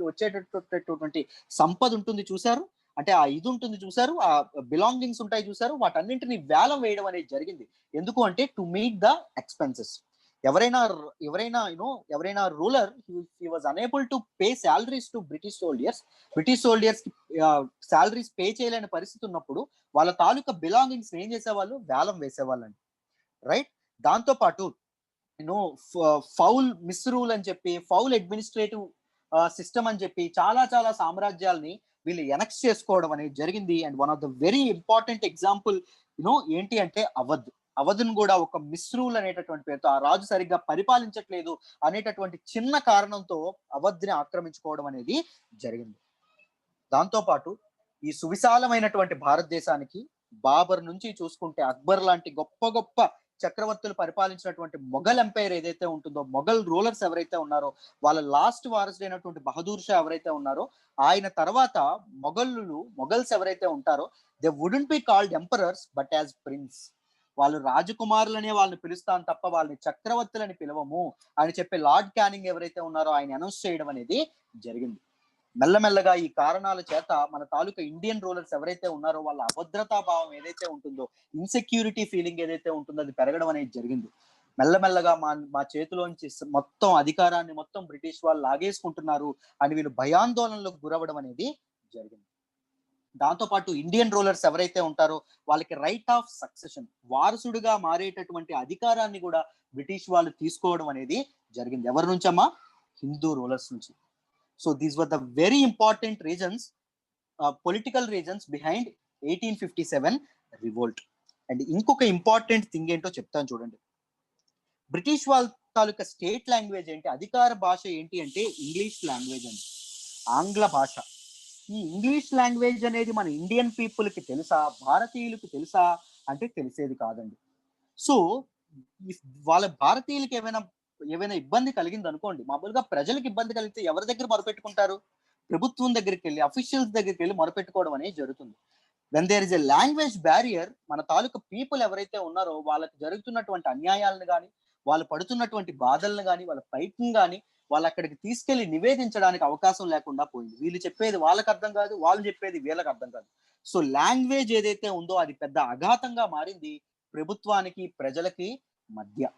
వచ్చేటటువంటి సంపద ఉంటుంది చూసారు, అంటే ఆ ఇది ఉంటుంది చూసారు, ఆ బిలాంగింగ్స్ ఉంటాయి చూసారు, వాటన్నింటినీ వేలం వేయడం అనేది జరిగింది. ఎందుకు అంటే టు మీట్ ద ఎక్స్పెన్సెస్. ఎవరైనా ఎవరైనా ruler he was unable to pay salaries to British soldiers కి శాలరీస్ పే చేయలేని పరిస్థితి ఉన్నప్పుడు వాళ్ళ తాలూకా బిలాంగింగ్స్ ఏం చేసేవాళ్ళు, వేలం వేసేవాళ్ళండి. రైట్. దాంతో పాటు ఫౌల్ మిస్రూల్ అని చెప్పి, ఫౌల్ అడ్మినిస్ట్రేటివ్ సిస్టమ్ అని చెప్పి చాలా చాలా సామ్రాజ్యాల్ని వీళ్ళు ఎనెక్స్ చేసుకోవడం అనేది జరిగింది. And one of the very important example ఏంటి అంటే అవధును కూడా ఒక మిస్రూల్ అనేటటువంటి పేరుతో, ఆ రాజు సరిగ్గా పరిపాలించట్లేదు అనేటటువంటి చిన్న కారణంతో అవధ్ని ఆక్రమించుకోవడం అనేది జరిగింది. దాంతో పాటు ఈ సువిశాలమైనటువంటి భారతదేశానికి బాబర్ నుంచి చూసుకుంటే అక్బర్ లాంటి గొప్ప గొప్ప చక్రవర్తులు పరిపాలించినటువంటి మొఘల్ ఎంపైర్ ఏదైతే ఉంటుందో, మొఘల్ రూలర్స్ ఎవరైతే ఉన్నారో, వాళ్ళ లాస్ట్ వారసుడు అయినటువంటి బహదూర్ షా ఎవరైతే ఉన్నారో, ఆయన తర్వాత మొఘల్స్ ఎవరైతే ఉంటారో they wouldn't be called emperors but as prince. వాళ్ళు రాజకుమారులనే వాళ్ళని పిలుస్తాం తప్ప వాళ్ళని చక్రవర్తులని పిలవము అని చెప్పి లార్డ్ క్యానింగ్ ఎవరైతే ఉన్నారో ఆయన అనౌన్స్ చేయడం అనేది జరిగింది. మెల్లమెల్లగా ఈ కారణాల చేత మన తాలూకా ఇండియన్ రూలర్స్ ఎవరైతే ఉన్నారో వాళ్ళ అభద్రతా భావం ఏదైతే ఉంటుందో, ఇన్సెక్యూరిటీ ఫీలింగ్ ఏదైతే ఉంటుందో అది పెరగడం అనేది జరిగింది. మెల్లమెల్లగా మా చేతిలోంచి మొత్తం అధికారాన్ని మొత్తం బ్రిటిష్ వాళ్ళు లాగేసుకుంటున్నారు అని వీళ్ళు భయాందోళనలకు గురవడం అనేది జరిగింది. దాంతో పాటు ఇండియన్ రూలర్స్ ఎవరైతే ఉంటారో వాళ్ళకి రైట్ ఆఫ్ సక్సెషన్, వారసుడిగా మారేటటువంటి అధికారాన్ని కూడా బ్రిటిష్ వాళ్ళు తీసుకోవడం అనేది జరిగింది. ఎవరి నుంచమ్మా? హిందూ రూలర్స్ నుంచి. So these were the very important reasons, political reasons behind 1857 revolt. And ఇంకొక ఇంపార్టెంట్ థింగ్ ఏంటో చెప్తాను చూడండి. బ్రిటిష్ వాళ్ళ తాలూకా స్టేట్ లాంగ్వేజ్ ఏంటి, అధికార భాష ఏంటి అంటే ఇంగ్లీష్ లాంగ్వేజ్ అండి, ఆంగ్ల భాష. ఈ ఇంగ్లీష్ లాంగ్వేజ్ అనేది మన ఇండియన్ పీపుల్ కి తెలుసా, భారతీయులకు తెలుసా అంటే తెలిసేది కాదండి. సో వాళ్ళ భారతీయులకి ఏమైనా ఇబ్బంది కలిగింది అనుకోండి, మామూలుగా ప్రజలకు ఇబ్బంది కలిగితే ఎవరి దగ్గర మొరపెట్టుకుంటారు? ప్రభుత్వం దగ్గరికి వెళ్ళి, అఫీషియల్స్ దగ్గరికి వెళ్ళి మొరపెట్టుకోవడం అనేది జరుగుతుంది. When there is a language barrier, మన తాలూకా పీపుల్ ఎవరైతే ఉన్నారో వాళ్ళకి జరుగుతున్నటువంటి అన్యాయాలను కానీ, వాళ్ళు పడుతున్నటువంటి బాధలను కానీ, వాళ్ళ ఫైట్ని కానీ వాళ్ళు అక్కడికి తీసుకెళ్లి నివేదించడానికి అవకాశం లేకుండా పోయింది. వీళ్ళు చెప్పేది వాళ్ళకి అర్థం కాదు, వాళ్ళు చెప్పేది వీళ్ళకి అర్థం కాదు. సో లాంగ్వేజ్ ఏదైతే ఉందో అది పెద్ద అఘాతంగా మారింది ప్రభుత్వానికి, ప్రజలకి మధ్య.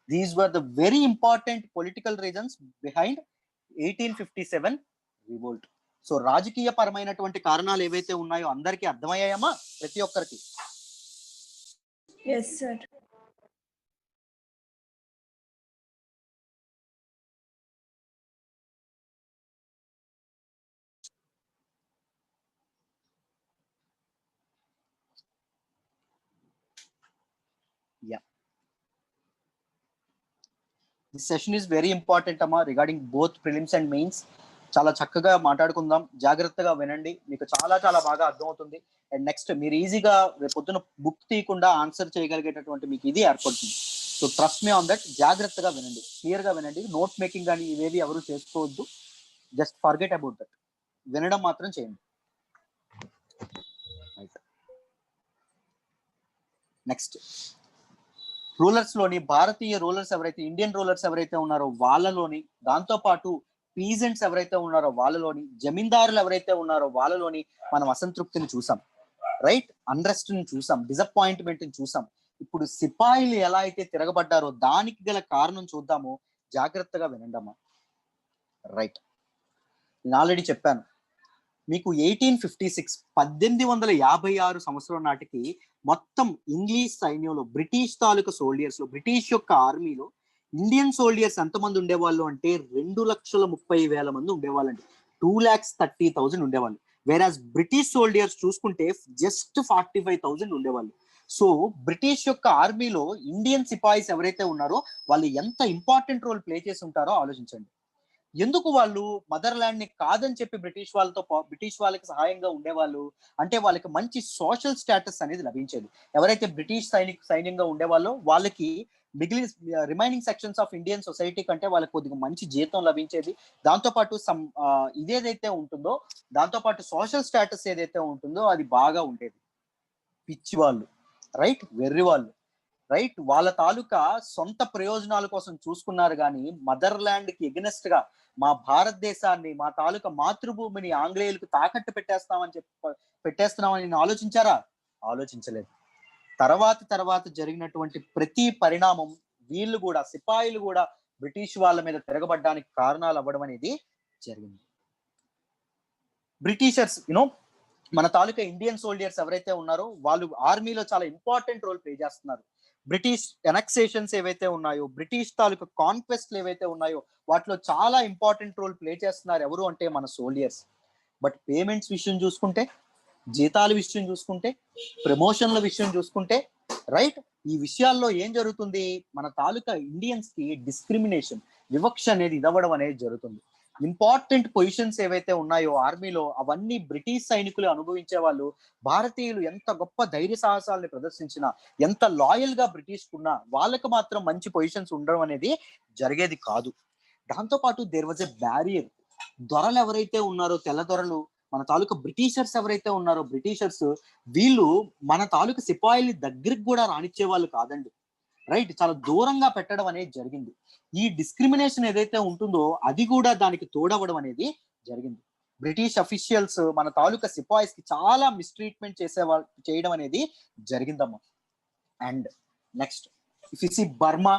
These were the very important political reasons behind 1857 revolt. So రాజకీయ పరమైనటువంటి కారణాలు ఏవైతే ఉన్నాయో అందరికీ అర్థమయ్యాయమ్మా ప్రతి ఒక్కరికి? Yes sir. Yeah. This session is very important అమ్మా regarding both prelims and mains. చాలా చక్కగా మాట్లాడుకుందాం, జాగ్రత్తగా వినండి, మీకు చాలా చాలా బాగా అర్థమవుతుంది. అండ్ నెక్స్ట్ మీరు ఈజీగా పొద్దున బుక్ తీయకుండా ఆన్సర్ చేయగలిగేటటువంటి మీకు ఇది ఏర్పడుతుంది. So trust me on that. జాగ్రత్తగా వినండి, క్లియర్ గా వినండి. నోట్ మేకింగ్ కానీ ఇవేవి ఎవరు చేసుకోవద్దు. Just forget about that. వినడం మాత్రం చేయండి. నెక్స్ట్ రూలర్స్ లోని భారతీయ రూలర్స్ ఎవరైతే, ఇండియన్ రూలర్స్ ఎవరైతే ఉన్నారో వాళ్ళలోని, దాంతో పాటు పీజెంట్స్ ఎవరైతే ఉన్నారో వాళ్ళలోని, జమీందారులు ఎవరైతే ఉన్నారో వాళ్ళలోని మనం అసంతృప్తిని చూసాం, రైట్, అన్రెస్ట్ ని చూసాం, డిసప్పాయింట్మెంట్ ని చూసాం. ఇప్పుడు సిపాయిలు ఎలా అయితే తిరగబడ్డారో దానికి గల కారణం చూద్దాము, జాగ్రత్తగా వినండమ్మా. రైట్, నేను ఆల్రెడీ చెప్పాను మీకు 1856 1856 సంవత్సరం నాటికి మొత్తం ఇంగ్లీష్ సైన్యంలో, బ్రిటిష్ తాలూకా సోల్డియర్స్ లో, బ్రిటిష్ యొక్క ఆర్మీలో ఇండియన్ సోల్డియర్స్ ఎంతమంది ఉండేవాళ్ళు అంటే 2,30,000 మంది ఉండేవాళ్ళండి. 2,30,000 ఉండేవాళ్ళు. వేరాజ్ బ్రిటిష్ సోల్డియర్స్ చూసుకుంటే జస్ట్ 45,000 ఉండేవాళ్ళు. సో బ్రిటిష్ యొక్క ఆర్మీలో ఇండియన్ సిపాయిస్ ఎవరైతే ఉన్నారో వాళ్ళు ఎంత ఇంపార్టెంట్ రోల్ ప్లే చేసి ఉంటారో ఆలోచించండి. ఎందుకు వాళ్ళు మదర్ ల్యాండ్ ని కాదని చెప్పి బ్రిటిష్ వాళ్ళకి సహాయంగా ఉండేవాళ్ళు అంటే వాళ్ళకి మంచి సోషల్ స్టేటస్ అనేది లభించేది. ఎవరైతే బ్రిటిష్ సైన్యంగా ఉండేవాళ్ళో వాళ్ళకి మిగిలిన remaining sections of Indian society కంటే వాళ్ళకి కొద్దిగా మంచి జీతం లభించేది. దాంతోపాటు ఇదేదైతే ఉంటుందో, దాంతోపాటు సోషల్ స్టేటస్ ఏదైతే ఉంటుందో అది బాగా ఉండేది. పిచ్చి వాళ్ళు, రైట్, వెర్రి వాళ్ళు, రైట్, వాళ్ళ తాలూకా సొంత ప్రయోజనాల కోసం చూసుకున్నారు కానీ మదర్ ల్యాండ్ కి ఎగనెస్ట్ గా మా భారతదేశాన్ని, మా తాలూకా మాతృభూమిని ఆంగ్లేయులకు తాకట్టు పెట్టేస్తున్నామని ఆలోచించారా? ఆలోచించలేదు. తర్వాత జరిగినటువంటి ప్రతి పరిణామం వీళ్ళు కూడా, సిపాయిలు కూడా బ్రిటిష్ వాళ్ళ మీద తిరగబడ్డానికి కారణాలు అవ్వడం అనేది జరిగింది. బ్రిటిషర్స్ మన తాలూకా ఇండియన్ సోల్డియర్స్ ఎవరైతే ఉన్నారో వాళ్ళు ఆర్మీలో చాలా ఇంపార్టెంట్ రోల్ ప్లే చేస్తున్నారు. బ్రిటిష్ ఎనక్సేషన్స్ ఏవైతే ఉన్నాయో, బ్రిటిష్ తాలూకా కాన్క్వెస్ట్లు ఏవైతే ఉన్నాయో వాటిలో చాలా ఇంపార్టెంట్ రోల్ ప్లే చేస్తున్నారు ఎవరు అంటే మన సోల్డియర్స్. బట్ పేమెంట్స్ విషయం చూసుకుంటే, జీతాల విషయం చూసుకుంటే, ప్రమోషన్ల విషయం చూసుకుంటే, రైట్, ఈ విషయాల్లో ఏం జరుగుతుంది, మన తాలూకా ఇండియన్స్ కి డిస్క్రిమినేషన్, వివక్ష అనేది ఇదవ్వడం అనేది జరుగుతుంది. ఇంపార్టెంట్ పొజిషన్స్ ఏవైతే ఉన్నాయో ఆర్మీలో అవన్నీ బ్రిటిష్ సైనికులు అనుభవించే వాళ్ళు. భారతీయులు ఎంత గొప్ప ధైర్య సాహసాలని ప్రదర్శించినా, ఎంత లాయల్ గా బ్రిటిష్ కున్నా వాళ్ళకి మాత్రం మంచి పొజిషన్స్ ఉండడం అనేది జరిగేది కాదు. దాంతోపాటు దేర్ వాజ్ ఎ బ్యారియర్. దొరలు ఎవరైతే ఉన్నారో, తెల్ల దొరలు, మన తాలూకా బ్రిటిషర్స్ ఎవరైతే ఉన్నారో బ్రిటిషర్స్, వీళ్ళు మన తాలూకా సిపాయిల్ని దగ్గరికి కూడా రానిచ్చే వాళ్ళు కాదండి. రైట్, చాలా దూరంగా పెట్టడం అనేది జరిగింది. ఈ డిస్క్రిమినేషన్ ఏదైతే ఉంటుందో అది కూడా దానికి తోడవడం అనేది జరిగింది. బ్రిటిష్ అఫీషియల్స్ మన తాలూకా సిపాయిస్ కి చాలా మిస్ట్రీట్మెంట్ చేయడం అనేది జరిగిందమ్మా. And next, if is Burma,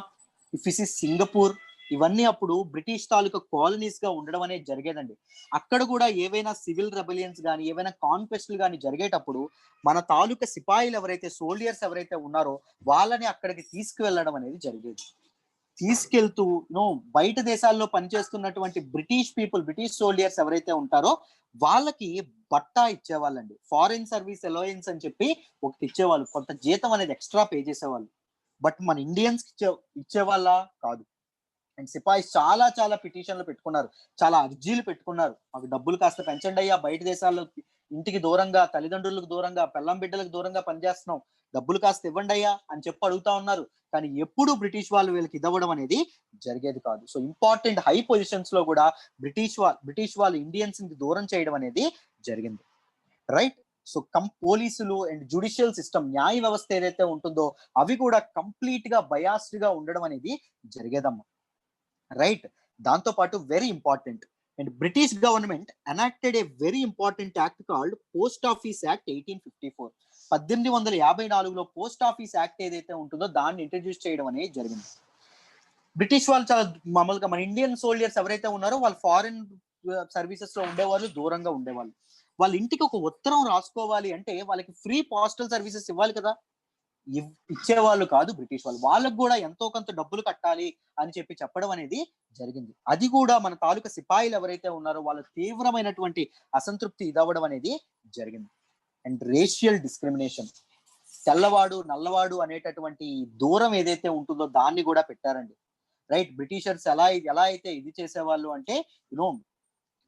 if is Singapore, ఇవన్నీ అప్పుడు బ్రిటిష్ తాలూకా కాలనీస్ గా ఉండడం అనేది జరిగేదండి. అక్కడ కూడా ఏవైనా సివిల్ రెబలియన్స్ కానీ, ఏవైనా కాన్క్వెస్ట్లు కానీ జరిగేటప్పుడు మన తాలూకా సిపాయిలు ఎవరైతే, సోల్డియర్స్ ఎవరైతే ఉన్నారో వాళ్ళని అక్కడికి తీసుకువెళ్ళడం అనేది జరిగేది. తీసుకెళ్తూ బయట దేశాల్లో పనిచేస్తున్నటువంటి బ్రిటిష్ పీపుల్, బ్రిటిష్ సోల్డియర్స్ ఎవరైతే ఉంటారో వాళ్ళకి బట్టా ఇచ్చేవాళ్ళండి. ఫారిన్ సర్వీస్ అలవెన్స్ అని చెప్పి ఒకటి ఇచ్చేవాళ్ళు, కొంత జీతం అనేది ఎక్స్ట్రా పే చేసేవాళ్ళు. బట్ మన ఇండియన్స్ ఇచ్చేవాళ్ళ కాదు. అండ్ సిపాయిస్ చాలా చాలా పిటిషన్లు పెట్టుకున్నారు, చాలా అర్జీలు పెట్టుకున్నారు. మాకు డబ్బులు కాస్త పెంచండి అయ్యా, బయట దేశాల్లో ఇంటికి దూరంగా, తల్లిదండ్రులకు దూరంగా, పెళ్ళం బిడ్డలకు దూరంగా పనిచేస్తున్నాం, డబ్బులు కాస్త ఇవ్వండి అయ్యా అని చెప్పి అడుగుతా ఉన్నారు. కానీ ఎప్పుడు బ్రిటిష్ వాళ్ళు వీళ్ళకి ఇవ్వడం అనేది జరిగేది కాదు. సో ఇంపార్టెంట్ హై పొజిషన్స్ లో కూడా బ్రిటిష్ వాళ్ళు ఇండియన్స్ ని దూరం చేయడం అనేది జరిగింది. రైట్, సో పోలీసులు అండ్ జ్యుడిషియల్ సిస్టమ్, న్యాయ వ్యవస్థ ఏదైతే ఉంటుందో అవి కూడా కంప్లీట్ గా బయాస్డ్ గా ఉండడం అనేది జరిగేదమ్మా. రైట్, దాంతో పాటు very important, and British government enacted a very important act called post office act 1854. 1854లో పోస్ట్ ఆఫీస్ యాక్ట్ ఏదైతే ఉంటుందో దాన్ని ఇంట్రడ్యూస్ చేయడం అనేది జరిగింది. బ్రిటిష్ వాళ్ళు చాలా మామూలుగా, మన ఇండియన్ సోల్జర్స్ ఎవరైతే ఉన్నారో వాళ్ళు ఫారిన్ సర్వీసెస్ లో ఉండేవాళ్ళు, దూరంగా ఉండేవాళ్ళు. వాళ్ళ ఇంటికి ఒక ఉత్తరం రాసుకోవాలి అంటే వాళ్ళకి ఫ్రీ పోస్టల్ సర్వీసెస్ ఇవ్వాలి కదా, ఇచ్చేవాళ్ళు కాదు బ్రిటిష్ వాళ్ళు. వాళ్ళకు కూడా ఎంతో కొంత డబ్బులు కట్టాలి అని చెప్పి చెప్పడం అనేది జరిగింది. అది కూడా మన తాలూకా సిపాయిలు ఎవరైతే ఉన్నారో వాళ్ళ తీవ్రమైనటువంటి అసంతృప్తి ఇదవ్వడం అనేది జరిగింది. అండ్ రేషియల్ డిస్క్రిమినేషన్, తెల్లవాడు నల్లవాడు అనేటటువంటి దూరం ఏదైతే ఉంటుందో దాన్ని కూడా పెట్టారండి. రైట్, బ్రిటిషర్స్ ఎలా అయితే ఇది చేసేవాళ్ళు అంటే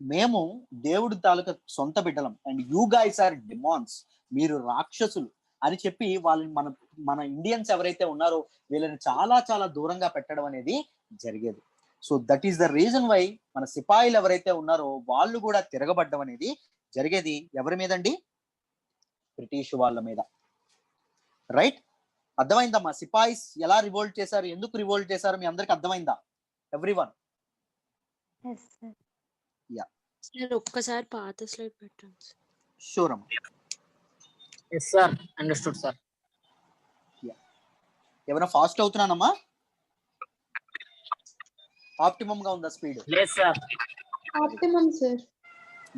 మేము దేవుడి తాలూకా సొంత బిడ్డలం and you guys are demons, మీరు రాక్షసులు అని చెప్పి వాళ్ళని మన ఇండియన్స్ ఎవరైతే ఉన్నారో వీళ్ళని చాలా చాలా దూరంగా పెట్టడం అనేది జరిగేది. So that is the reason why మన సిపాయిలు ఎవరైతే ఉన్నారో వాళ్ళు కూడా తిరగబడ్డం అనేది జరిగేది. ఎవరి మీదండి? బ్రిటిష్ వాళ్ళ మీద. రైట్, అర్థమైందమ్మా? సిపాయిస్ ఎలా రివోల్ట్ చేశారు, ఎందుకు రివోల్ట్ చేశారు మీ అందరికి అర్థమైందా? ఎవ్రీవన్? సార్ ఒక్కసారి పాత స్లైడ్ పెట్టండి సార్. షూర్ అమ్మా. Yes sir, understood sir. ఏమైనా ఫాస్ట్ అవుతున్నానమ్మా? ఆప్టిమమ్ గా ఉందా స్పీడ్? లేదు sir. Optimum sir.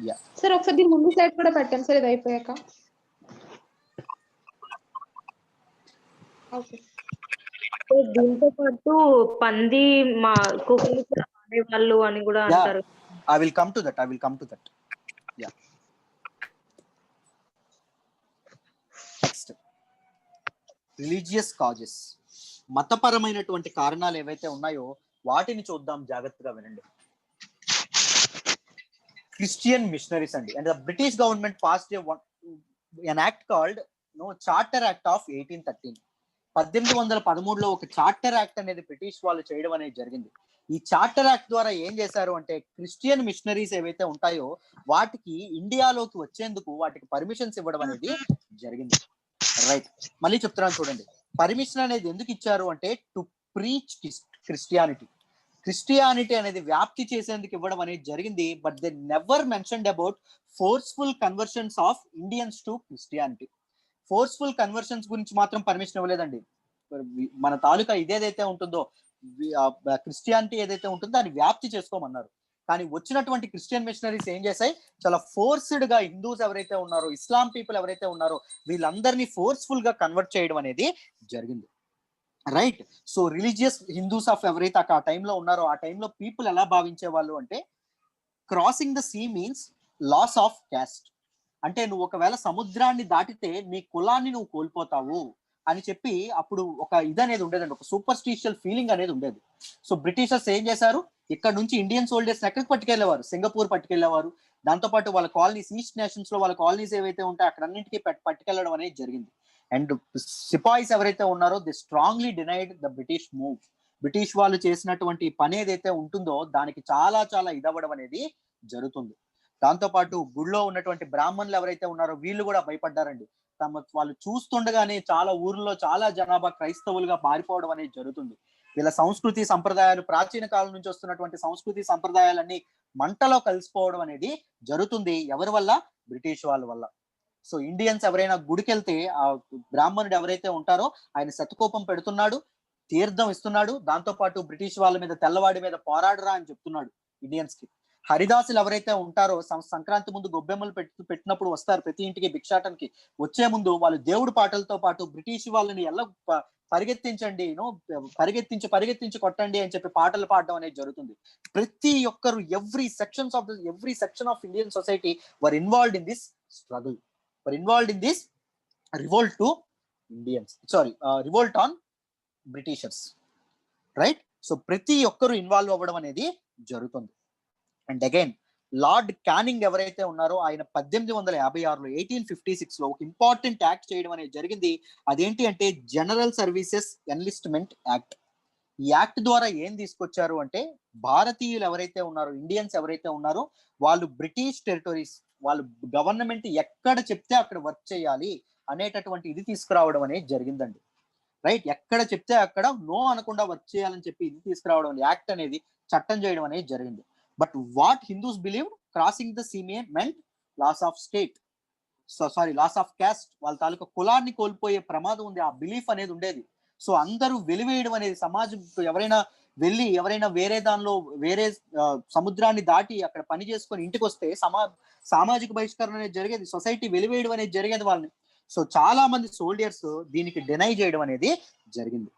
Yeah sir ఒకసారి దీని ముందు సైడ్ కూడా పెట్టండి సార్, ఇది అయిపోయాక. ఓకే. దీంతో పాటు పంది మా కుక్కలు కూడా వాడేవాళ్ళు అని కూడా అంటారు. I will come to that. Yeah. Next. Religious causes. మతపరమైనటువంటి కారణాలు ఏవైతే ఉన్నాయో వాటిని చూద్దాం, జాగ్రత్తగా వినండి. క్రిస్టియన్ మిషనరీస్ అండి. And the British government passed an act called charter act of 1813. 1813లో ఒక చార్టర్ యాక్ట్ అనేది బ్రిటిష్ వాళ్ళు చేయడం అనేది జరిగింది. ఈ చార్టర్ యాక్ట్ ద్వారా ఏం చేశారు అంటే క్రిస్టియన్ మిషనరీస్ ఏవైతే ఉంటాయో వాటికి ఇండియాలోకి వచ్చేందుకు వాటికి పర్మిషన్స్ ఇవ్వడం అనేది జరిగింది. రైట్, మళ్ళీ చెప్తున్నాను చూడండి. పర్మిషన్ అనేది ఎందుకు ఇచ్చారు అంటే టు ప్రీచ్ క్రిస్టియానిటీ అనేది వ్యాప్తి చేసేందుకు ఇవ్వడం అనేది జరిగింది. But they never mentioned about forceful conversions of Indians to Christianity. Forceful conversions గురించి మాత్రం పర్మిషన్ ఇవ్వలేదండి. మన తాలూకా ఇదేదైతే ఉంటుందో క్రిస్టియానిటీ ఏదైతే ఉంటుందో దాన్ని వ్యాప్తి చేసుకోమన్నారు. కానీ వచ్చినటువంటి క్రిస్టియన్ మిషనరీస్ ఏం చేశాయి, చాలా ఫోర్స్డ్ గా హిందూస్ ఎవరైతే ఉన్నారో, ఇస్లాం పీపుల్ ఎవరైతే ఉన్నారో వీళ్ళందరినీ ఫోర్స్ఫుల్ గా కన్వర్ట్ చేయడం అనేది జరిగింది. Right, so religious Hindus of ఎవరైతే ఆ టైంలో ఉన్నారో ఆ టైంలో పీపుల్ ఎలా భావించే వాళ్ళు అంటే crossing the sea means loss of caste. అంటే నువ్వు ఒకవేళ సముద్రాన్ని దాటితే నీ కులాన్ని నువ్వు కోల్పోతావు అని చెప్పి అప్పుడు ఒక ఇది అనేది ఉండేదండి, ఒక సూపర్స్టిషియల్ ఫీలింగ్ అనేది ఉండేది. సో బ్రిటిషర్స్ ఏం చేశారు, ఇక్కడ నుంచి ఇండియన్ సోల్జర్స్ ఎక్కడికి పట్టుకెళ్లేవారు, సింగపూర్ పట్టుకెళ్లేవారు. దాంతోపాటు వాళ్ళ కాలనీస్, ఈస్ట్ నేషన్స్ లో వాళ్ళ కాలనీస్ ఏవైతే ఉంటాయో అక్కడ అన్నింటికి పట్టుకెళ్లడం అనేది జరిగింది. అండ్ సిపాయిస్ ఎవరైతే ఉన్నారో the strongly denied the British move. British వాళ్ళు చేసినటువంటి పని ఏదైతే ఉంటుందో దానికి చాలా చాలా ఇదవ్వడం అనేది జరుగుతుంది. దాంతోపాటు గుడిలో ఉన్నటువంటి బ్రాహ్మణులు ఎవరైతే ఉన్నారో వీళ్ళు కూడా భయపడ్డారండి. వాళ్ళు చూస్తుండగానే చాలా ఊర్లో చాలా జనాభా క్రైస్తవులుగా మారిపోవడం అనేది జరుగుతుంది. వీళ్ళ సంస్కృతి సంప్రదాయాలు, ప్రాచీన కాలం నుంచి వస్తున్నటువంటి సంస్కృతి సంప్రదాయాలన్నీ మంటలో కలిసిపోవడం అనేది జరుగుతుంది. ఎవరి వల్ల? బ్రిటిష్ వాళ్ళ వల్ల. సో ఇండియన్స్ ఎవరైనా గుడికి వెళ్తే ఆ బ్రాహ్మణుడు ఎవరైతే ఉంటారో ఆయన శతకోపం పెడుతున్నాడు, తీర్థం ఇస్తున్నాడు. దాంతో పాటు బ్రిటిష్ వాళ్ళ మీద, తెల్లవాడి మీద పోరాడరా అని చెప్తున్నాడు ఇండియన్స్ కి. హరిదాసులు ఎవరైతే ఉంటారో సంక్రాంతి ముందు గొబ్బెమ్మలు పెట్టినప్పుడు వస్తారు ప్రతి ఇంటికి భిక్షాటనకి. వచ్చే ముందు వాళ్ళు దేవుడి పాటలతో పాటు బ్రిటిష్ వాళ్ళని ఎలా పరిగెత్తించండి, పరిగెత్తించి కొట్టండి అని చెప్పి పాటలు పాడడం అనేది జరుగుతుంది. ప్రతి ఒక్కరు every section of Indian society were involved in this struggle, were involved in this revolt to Indians, revolt on Britishers. Right, so ప్రతి ఒక్కరు ఇన్వాల్వ్ అవ్వడం అనేది జరుగుతుంది. అండ్ అగైన్ లార్డ్ క్యానింగ్ ఎవరైతే ఉన్నారో ఆయన 1856లో 1856లో ఒక ఇంపార్టెంట్ యాక్ట్ చేయడం అనేది జరిగింది. అదేంటి అంటే జనరల్ సర్వీసెస్ ఎన్లిస్ట్మెంట్ యాక్ట్. ఈ యాక్ట్ ద్వారా ఏం తీసుకొచ్చారు అంటే భారతీయులు ఎవరైతే ఉన్నారో, ఇండియన్స్ ఎవరైతే ఉన్నారో వాళ్ళు బ్రిటిష్ టెరిటరీస్, వాళ్ళు గవర్నమెంట్ ఎక్కడ చెప్తే అక్కడ వర్క్ చేయాలి అనేటటువంటి ఇది తీసుకురావడం అనేది జరిగిందండి. రైట్, ఎక్కడ చెప్తే అక్కడ నో అనకుండా వర్క్ చేయాలని చెప్పి ఇది తీసుకురావడం, యాక్ట్ అనేది చట్టం చేయడం అనేది జరిగింది. But what Hindus believed, crossing the sea meant loss of state, loss of caste. వాళ్ళ తాలూకా కులాన్ని కోల్పోయే ప్రమాదం ఉంది, ఆ బిలీఫ్ అనేది ఉండేది. సో అందరూ వెలివేయడం అనేది, సమాజం ఎవరైనా వేరే సముద్రాన్ని దాటి అక్కడ పని చేసుకొని ఇంటికి వస్తే సామాజిక బహిష్కరణ అనేది జరిగేది, సొసైటీ వెలివేయడం అనేది జరిగేది వాళ్ళని. సో చాలా మంది సోల్జర్స్ దీనికి డినై చేయడం అనేది జరిగింది.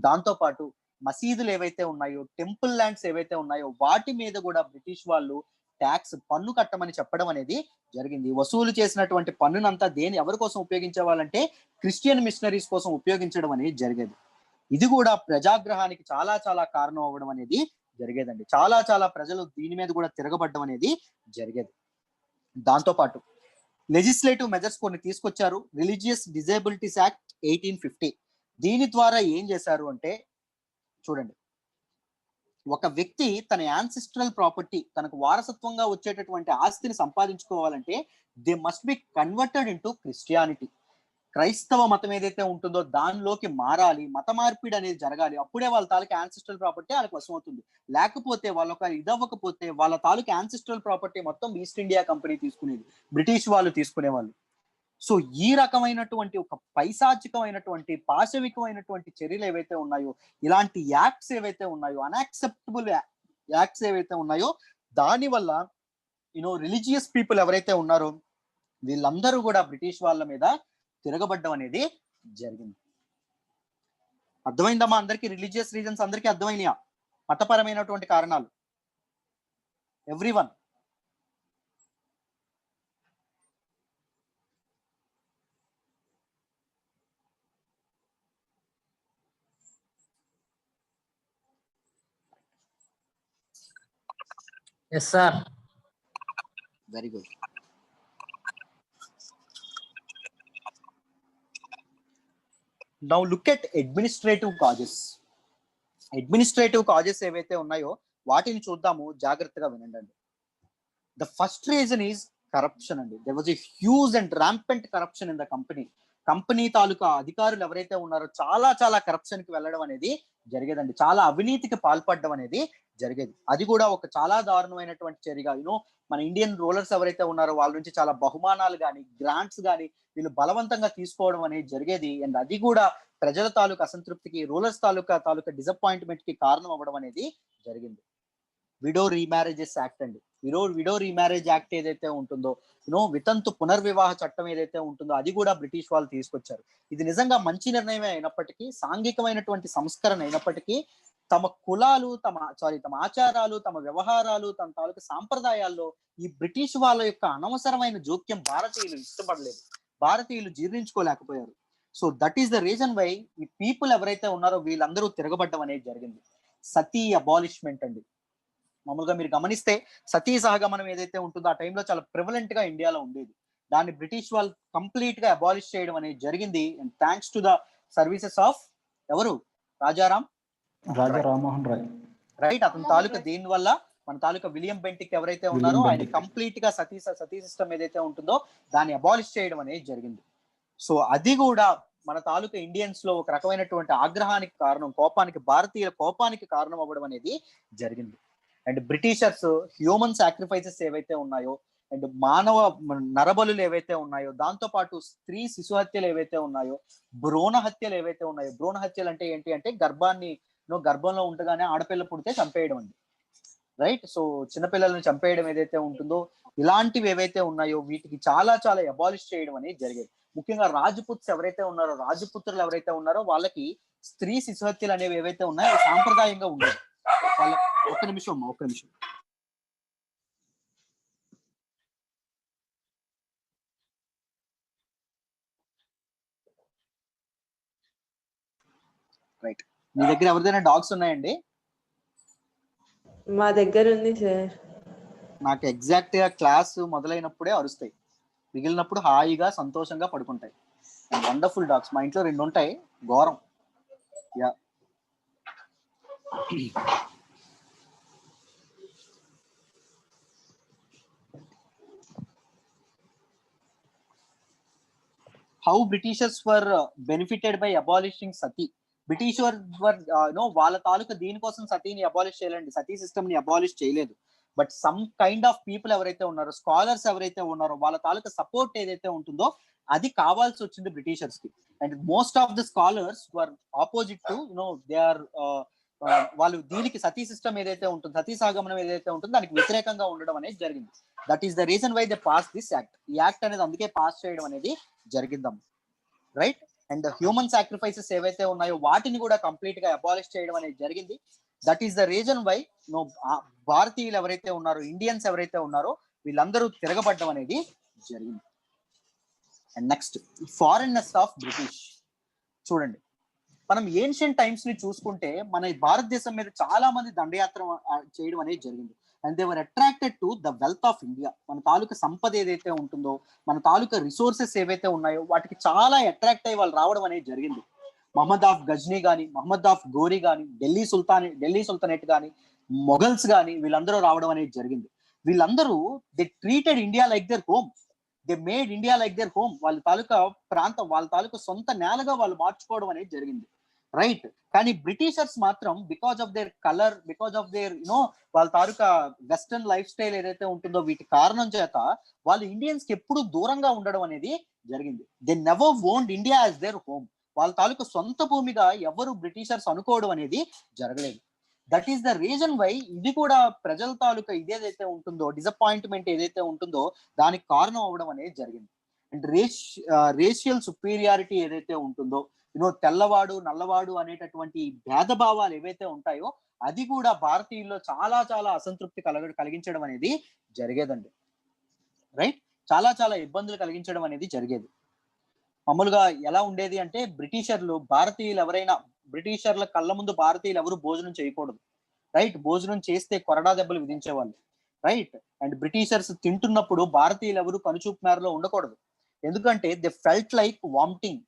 దాంతో పాటు మసీదులు ఏవైతే ఉన్నాయో, టెంపుల్ ల్యాండ్స్ ఏవైతే ఉన్నాయో వాటి మీద కూడా బ్రిటిష్ వాళ్ళు ట్యాక్స్, పన్ను కట్టమని చెప్పడం అనేది జరిగింది. వసూలు చేసినటువంటి పన్నునంతా ఎవరి కోసం ఉపయోగించే వాళ్ళంటే క్రిస్టియన్ మిషనరీస్ కోసం ఉపయోగించడం అనేది జరిగేది. ఇది కూడా ప్రజాగ్రహానికి చాలా చాలా కారణం అవ్వడం అనేది జరిగేదండి. చాలా చాలా ప్రజలు దీని మీద కూడా తిరగబడ్డం అనేది జరిగేది. దాంతో పాటు లెజిస్లేటివ్ మెజర్స్ కొన్ని తీసుకొచ్చారు. Religious disabilities act 1850. దీని ద్వారా ఏం చేశారు అంటే చూడండి, ఒక వ్యక్తి తన యాన్సిస్ట్రల్ ప్రాపర్టీ, తనకు వారసత్వంగా వచ్చేటటువంటి ఆస్తిని సంపాదించుకోవాలంటే they must be converted into Christianity. క్రైస్తవ మతం ఏదైతే ఉంటుందో దానిలోకి మారాలి, మత మార్పిడి అనేది జరగాలి. అప్పుడే వాళ్ళ తాలూకా యాన్సిస్ట్రల్ ప్రాపర్టీ వాళ్ళకి వశం అవుతుంది. లేకపోతే వాళ్ళొక ఇదవ్వకపోతే వాళ్ళ తాలూకా యాన్సిస్ట్రల్ ప్రాపర్టీ మొత్తం ఈస్ట్ ఇండియా కంపెనీ తీసుకునేది, బ్రిటిష్ వాళ్ళు తీసుకునేవాళ్ళు. సో ఈ రకమైనటువంటి ఒక పైశాచికమైనటువంటి పాశవికమైనటువంటి చర్యలు ఏవైతే ఉన్నాయో, ఇలాంటి యాక్ట్స్ ఏవైతే ఉన్నాయో, అన్యాక్సెప్టబుల్ యాక్ట్స్ ఏవైతే ఉన్నాయో, దాని వల్ల రిలీజియస్ పీపుల్ ఎవరైతే ఉన్నారో వీళ్ళందరూ కూడా బ్రిటిష్ వాళ్ళ మీద తిరగబడ్డం అనేది జరిగింది. అర్థమైందమ్మా అందరికి? రిలీజియస్ రీజన్స్ అందరికీ అర్థమైనయా? మతపరమైనటువంటి కారణాలు everyone? Yes sir. Very good. Now look at administrative causes. Administrative causes ఏవైతే ఉన్నాయో వాటిని చూద్దాము, జాగ్రత్తగా వినండి. The first reason is corruption అండి. There was a huge and rampant corruption in the company. Company తాలూకా అధికారులు ఎవరైతే ఉన్నారో చాలా చాలా కరప్షన్ కి వెళ్ళడం అనేది జరిగేదండి. చాలా అవినీతికి పాల్పడడం అనేది జరిగేది. అది కూడా ఒక చాలా దారుణమైనటువంటి చర్యగా మన ఇండియన్ రూలర్స్ ఎవరైతే ఉన్నారో వాళ్ళ నుంచి చాలా బహుమానాలు కానీ గ్రాంట్స్ కానీ వీళ్ళు బలవంతంగా తీసుకోవడం అనేది జరిగేది. అండ్ అది కూడా ప్రజల తాలూకా అసంతృప్తికి, రూలర్స్ తాలూకా డిసప్పాయింట్మెంట్ కి కారణం అవ్వడం అనేది జరిగింది. విడో రీమ్యారేజెస్ యాక్ట్ అండి. విడో రీమ్యారేజ్ యాక్ట్ ఏదైతే ఉంటుందో, వితంతు పునర్వివాహ చట్టం ఏదైతే ఉంటుందో అది కూడా బ్రిటిష్ వాళ్ళు తీసుకొచ్చారు. ఇది నిజంగా మంచి నిర్ణయమే అయినప్పటికీ, సాంఘికమైనటువంటి సంస్కరణ అయినప్పటికీ, తమ కులాలు, తమ ఆచారాలు, తమ వ్యవహారాలు, తమ తాలూకు సాంప్రదాయాల్లో ఈ బ్రిటిష్ వాళ్ళ యొక్క అనవసరమైన జోక్యం భారతీయులు ఇష్టపడలేదు, భారతీయులు జీర్ణించుకోలేకపోయారు. So that is the reason why ఈ పీపుల్ ఎవరైతే ఉన్నారో వీళ్ళందరూ తిరగబడ్డం అనేది జరిగింది. సతీ అబాలిష్మెంట్ అండి. మామూలుగా మీరు గమనిస్తే సతీ సహగమనం ఏదైతే ఉంటుందో ఆ టైంలో చాలా ప్రివలెంట్ గా ఇండియాలో ఉండేది. దాన్ని బ్రిటిష్ వాళ్ళు కంప్లీట్ గా అబాలిష్ చేయడం అనేది జరిగింది. And thanks to the services of ఎవరు? రాజా రామ్మోహన్ రాయ్. రైట్. అతని తాలూకా దీని వల్ల మన తాలూకా విలియం బెంటిక్ ఎవరైతే ఉన్నారో ఆయన కంప్లీట్ గా సతీ సిస్టమ్ ఏదైతే ఉంటుందో దాన్ని అబాలిష్ చేయడం అనేది జరిగింది. సో అది కూడా మన తాలూకా ఇండియన్స్ లో ఒక రకమైనటువంటి ఆగ్రహానికి కారణం, కోపానికి, భారతీయుల కోపానికి కారణం అవ్వడం అనేది జరిగింది. అండ్ బ్రిటిషర్స్ హ్యూమన్ సాక్రిఫైసెస్ ఏవైతే ఉన్నాయో, అండ్ మానవ నరబలులు ఏవైతే ఉన్నాయో, దాంతో పాటు స్త్రీ శిశు హత్యలు ఏవైతే ఉన్నాయో, భ్రూణ హత్యలు ఏవైతే ఉన్నాయో. భ్రూణ హత్యలు అంటే ఏంటి అంటే గర్భంలో ఉండగానే ఆడపిల్ల పుడితే చంపేయడం అండి. రైట్. సో చిన్నపిల్లలను చంపేయడం ఏదైతే ఉంటుందో, ఇలాంటివి ఏవైతే ఉన్నాయో వీటికి చాలా చాలా అబాలిష్ చేయడం అనేది జరిగేది. ముఖ్యంగా రాజపుత్స్ ఎవరైతే ఉన్నారో, రాజపుత్రులు ఎవరైతే ఉన్నారో వాళ్ళకి స్త్రీ శిశు హత్యలు అనేవి ఏవైతే ఉన్నాయో సాంప్రదాయంగా ఉండేది. వాళ్ళ ఒక్క నిమిషం. రైట్. మీ దగ్గర ఎవరిదైనా డాగ్స్ ఉన్నాయండి? మా దగ్గర ఉంది సార్. నాకు ఎగ్జాక్ట్ గా క్లాస్ మొదలైనప్పుడే అరుస్తాయి, మిగిలినప్పుడు హాయిగా సంతోషంగా పడుకుంటాయి. Wonderful dogs. మా ఇంట్లో 2 ఉంటాయి. ఘోరం. Yeah. How Britishers were benefited by abolishing sati. Britishers were వాళ్ళ తాలూకా దీనికోసం సతీని అబాలిష్ చేయాలండి, సతీ సిస్టమ్ ని అబాలిష్ చేయలేదు. But some kind of people ఎవరైతే ఉన్నారో, స్కాలర్స్ ఎవరైతే ఉన్నారో వాళ్ళ తాలూకా సపోర్ట్ ఏదైతే ఉంటుందో అది కావాల్సి వచ్చింది బ్రిటిషర్స్ కి. And most of the scholars were opposite to they are వాళ్ళు దీనికి సతీ సిస్టమ్ ఏదైతే ఉంటుందో, సతీ సాగమనం ఏదైతే ఉంటుందో దానికి వ్యతిరేకంగా ఉండడం అనేది జరిగింది. That is the reason why they pass this act. ఈ యాక్ట్ అనేది అందుకే పాస్ చేయడం అనేది జరిగిందమ్మ. రైట్. అండ్ హ్యూమన్ సాక్రిఫైసెస్ ఏవైతే ఉన్నాయో వాటిని కూడా కంప్లీట్ గా అబాలిష్ చేయడం అనేది జరిగింది. That is the reason why భారతీయులు ఎవరైతే ఉన్నారో, ఇండియన్స్ ఎవరైతే ఉన్నారో వీళ్ళందరూ తిరగబడ్డం అనేది జరిగింది. And next, foreignness of British. చూడండి, మనం ఏన్షియంట్ టైమ్స్ ని చూసుకుంటే మన భారతదేశం మీద చాలా మంది దండయాత్ర చేయడం అనేది జరిగింది. And they were attracted to the wealth of India. మన తాలూకా సంపద ఏదైతే ఉంటుందో, మన తాలూకా రిసోర్సెస్ ఏవైతే ఉన్నాయో వాటికి చాలా అట్రాక్ట్ అయ్యి వాళ్ళు రావడం అనేది జరిగింది. మహమ్మద్ ఆఫ్ గజ్నీ కానీ, మహమ్మద్ ఆఫ్ గోరీ కానీ, ఢిల్లీ సుల్తానేట్ కానీ, మొఘల్స్ కానీ వీళ్ళందరూ రావడం అనేది జరిగింది. వీళ్ళందరూ they treated India like their home. They made India like their home. వాళ్ళ తాలూకా ప్రాంతం, వాళ్ళ తాలూకా సొంత నేలగా వాళ్ళు మార్చుకోవడం అనేది జరిగింది, రైట్. కానీ బ్రిటిషర్స్ మాత్రం because of their colour, because of their వాళ్ళ తాలూకా వెస్టర్న్ లైఫ్ స్టైల్ ఏదైతే ఉంటుందో వీటి కారణం చేత వాళ్ళు ఇండియన్స్ కి ఎప్పుడు దూరంగా ఉండడం అనేది జరిగింది. They never owned India as their home. వాళ్ళ తాలూకా సొంత భూమిగా ఎవరు బ్రిటిషర్స్ అనుకోవడం అనేది జరగలేదు. That is the reason why ఇది కూడా ప్రజల తాలూకా ఇదేదైతే ఉంటుందో, డిసప్పాయింట్మెంట్ ఏదైతే ఉంటుందో దానికి కారణం అవ్వడం అనేది జరిగింది. అండ్ రేషియల్ సుపీరియారిటీ ఏదైతే ఉంటుందో, తెల్లవాడు నల్లవాడు అనేటటువంటి భేదభావాలు ఏవైతే ఉంటాయో అది కూడా భారతీయుల్లో చాలా చాలా అసంతృప్తి కలిగించడం అనేది జరిగేదండి, రైట్. చాలా చాలా ఇబ్బందులు కలిగించడం అనేది జరిగేది. మామూలుగా ఎలా ఉండేది అంటే బ్రిటిషర్ల కళ్ళ ముందు భారతీయులు ఎవరు భోజనం చేయకూడదు, రైట్. భోజనం చేస్తే కొరడా దెబ్బలు విధించేవాళ్ళు, రైట్. అండ్ బ్రిటిషర్స్ తింటున్నప్పుడు భారతీయులు ఎవరు కనుచూపు మేరలో ఉండకూడదు, ఎందుకంటే they felt like vomiting,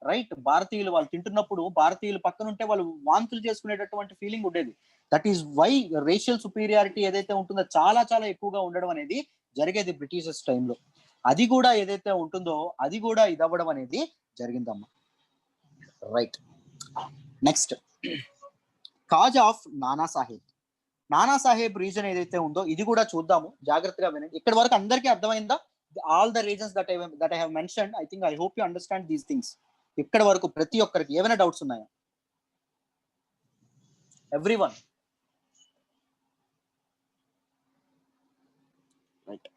right. భారతీయులు వాళ్ళు తింటున్నప్పుడు భారతీయులు పక్కన ఉంటే వాళ్ళు వాంతులు చేసుకునేటటువంటి ఫీలింగ్ ఉండేది. That is why racial superiority ఏదైతే ఉంటుందో చాలా చాలా ఎక్కువగా ఉండడం అనేది జరిగేది బ్రిటిషర్స్ టైంలో. అది కూడా ఏదైతే ఉంటుందో అది కూడా ఇదవ్వడం అనేది జరిగిందమ్మా, right. Next, cause of Nana Saheb reason ఏదైతే ఉందో ఇది కూడా చూద్దాము, జాగ్రత్తగా వినండి. ఇక్కడ వరకు అందరికీ అర్థమైందా? All the reasons that I have mentioned, I hope you understand these things. ఇక్కడ వరకు ప్రతి ఒక్కరికి ఏమైనా డౌట్స్ ఉన్నాయా? Everyone, right.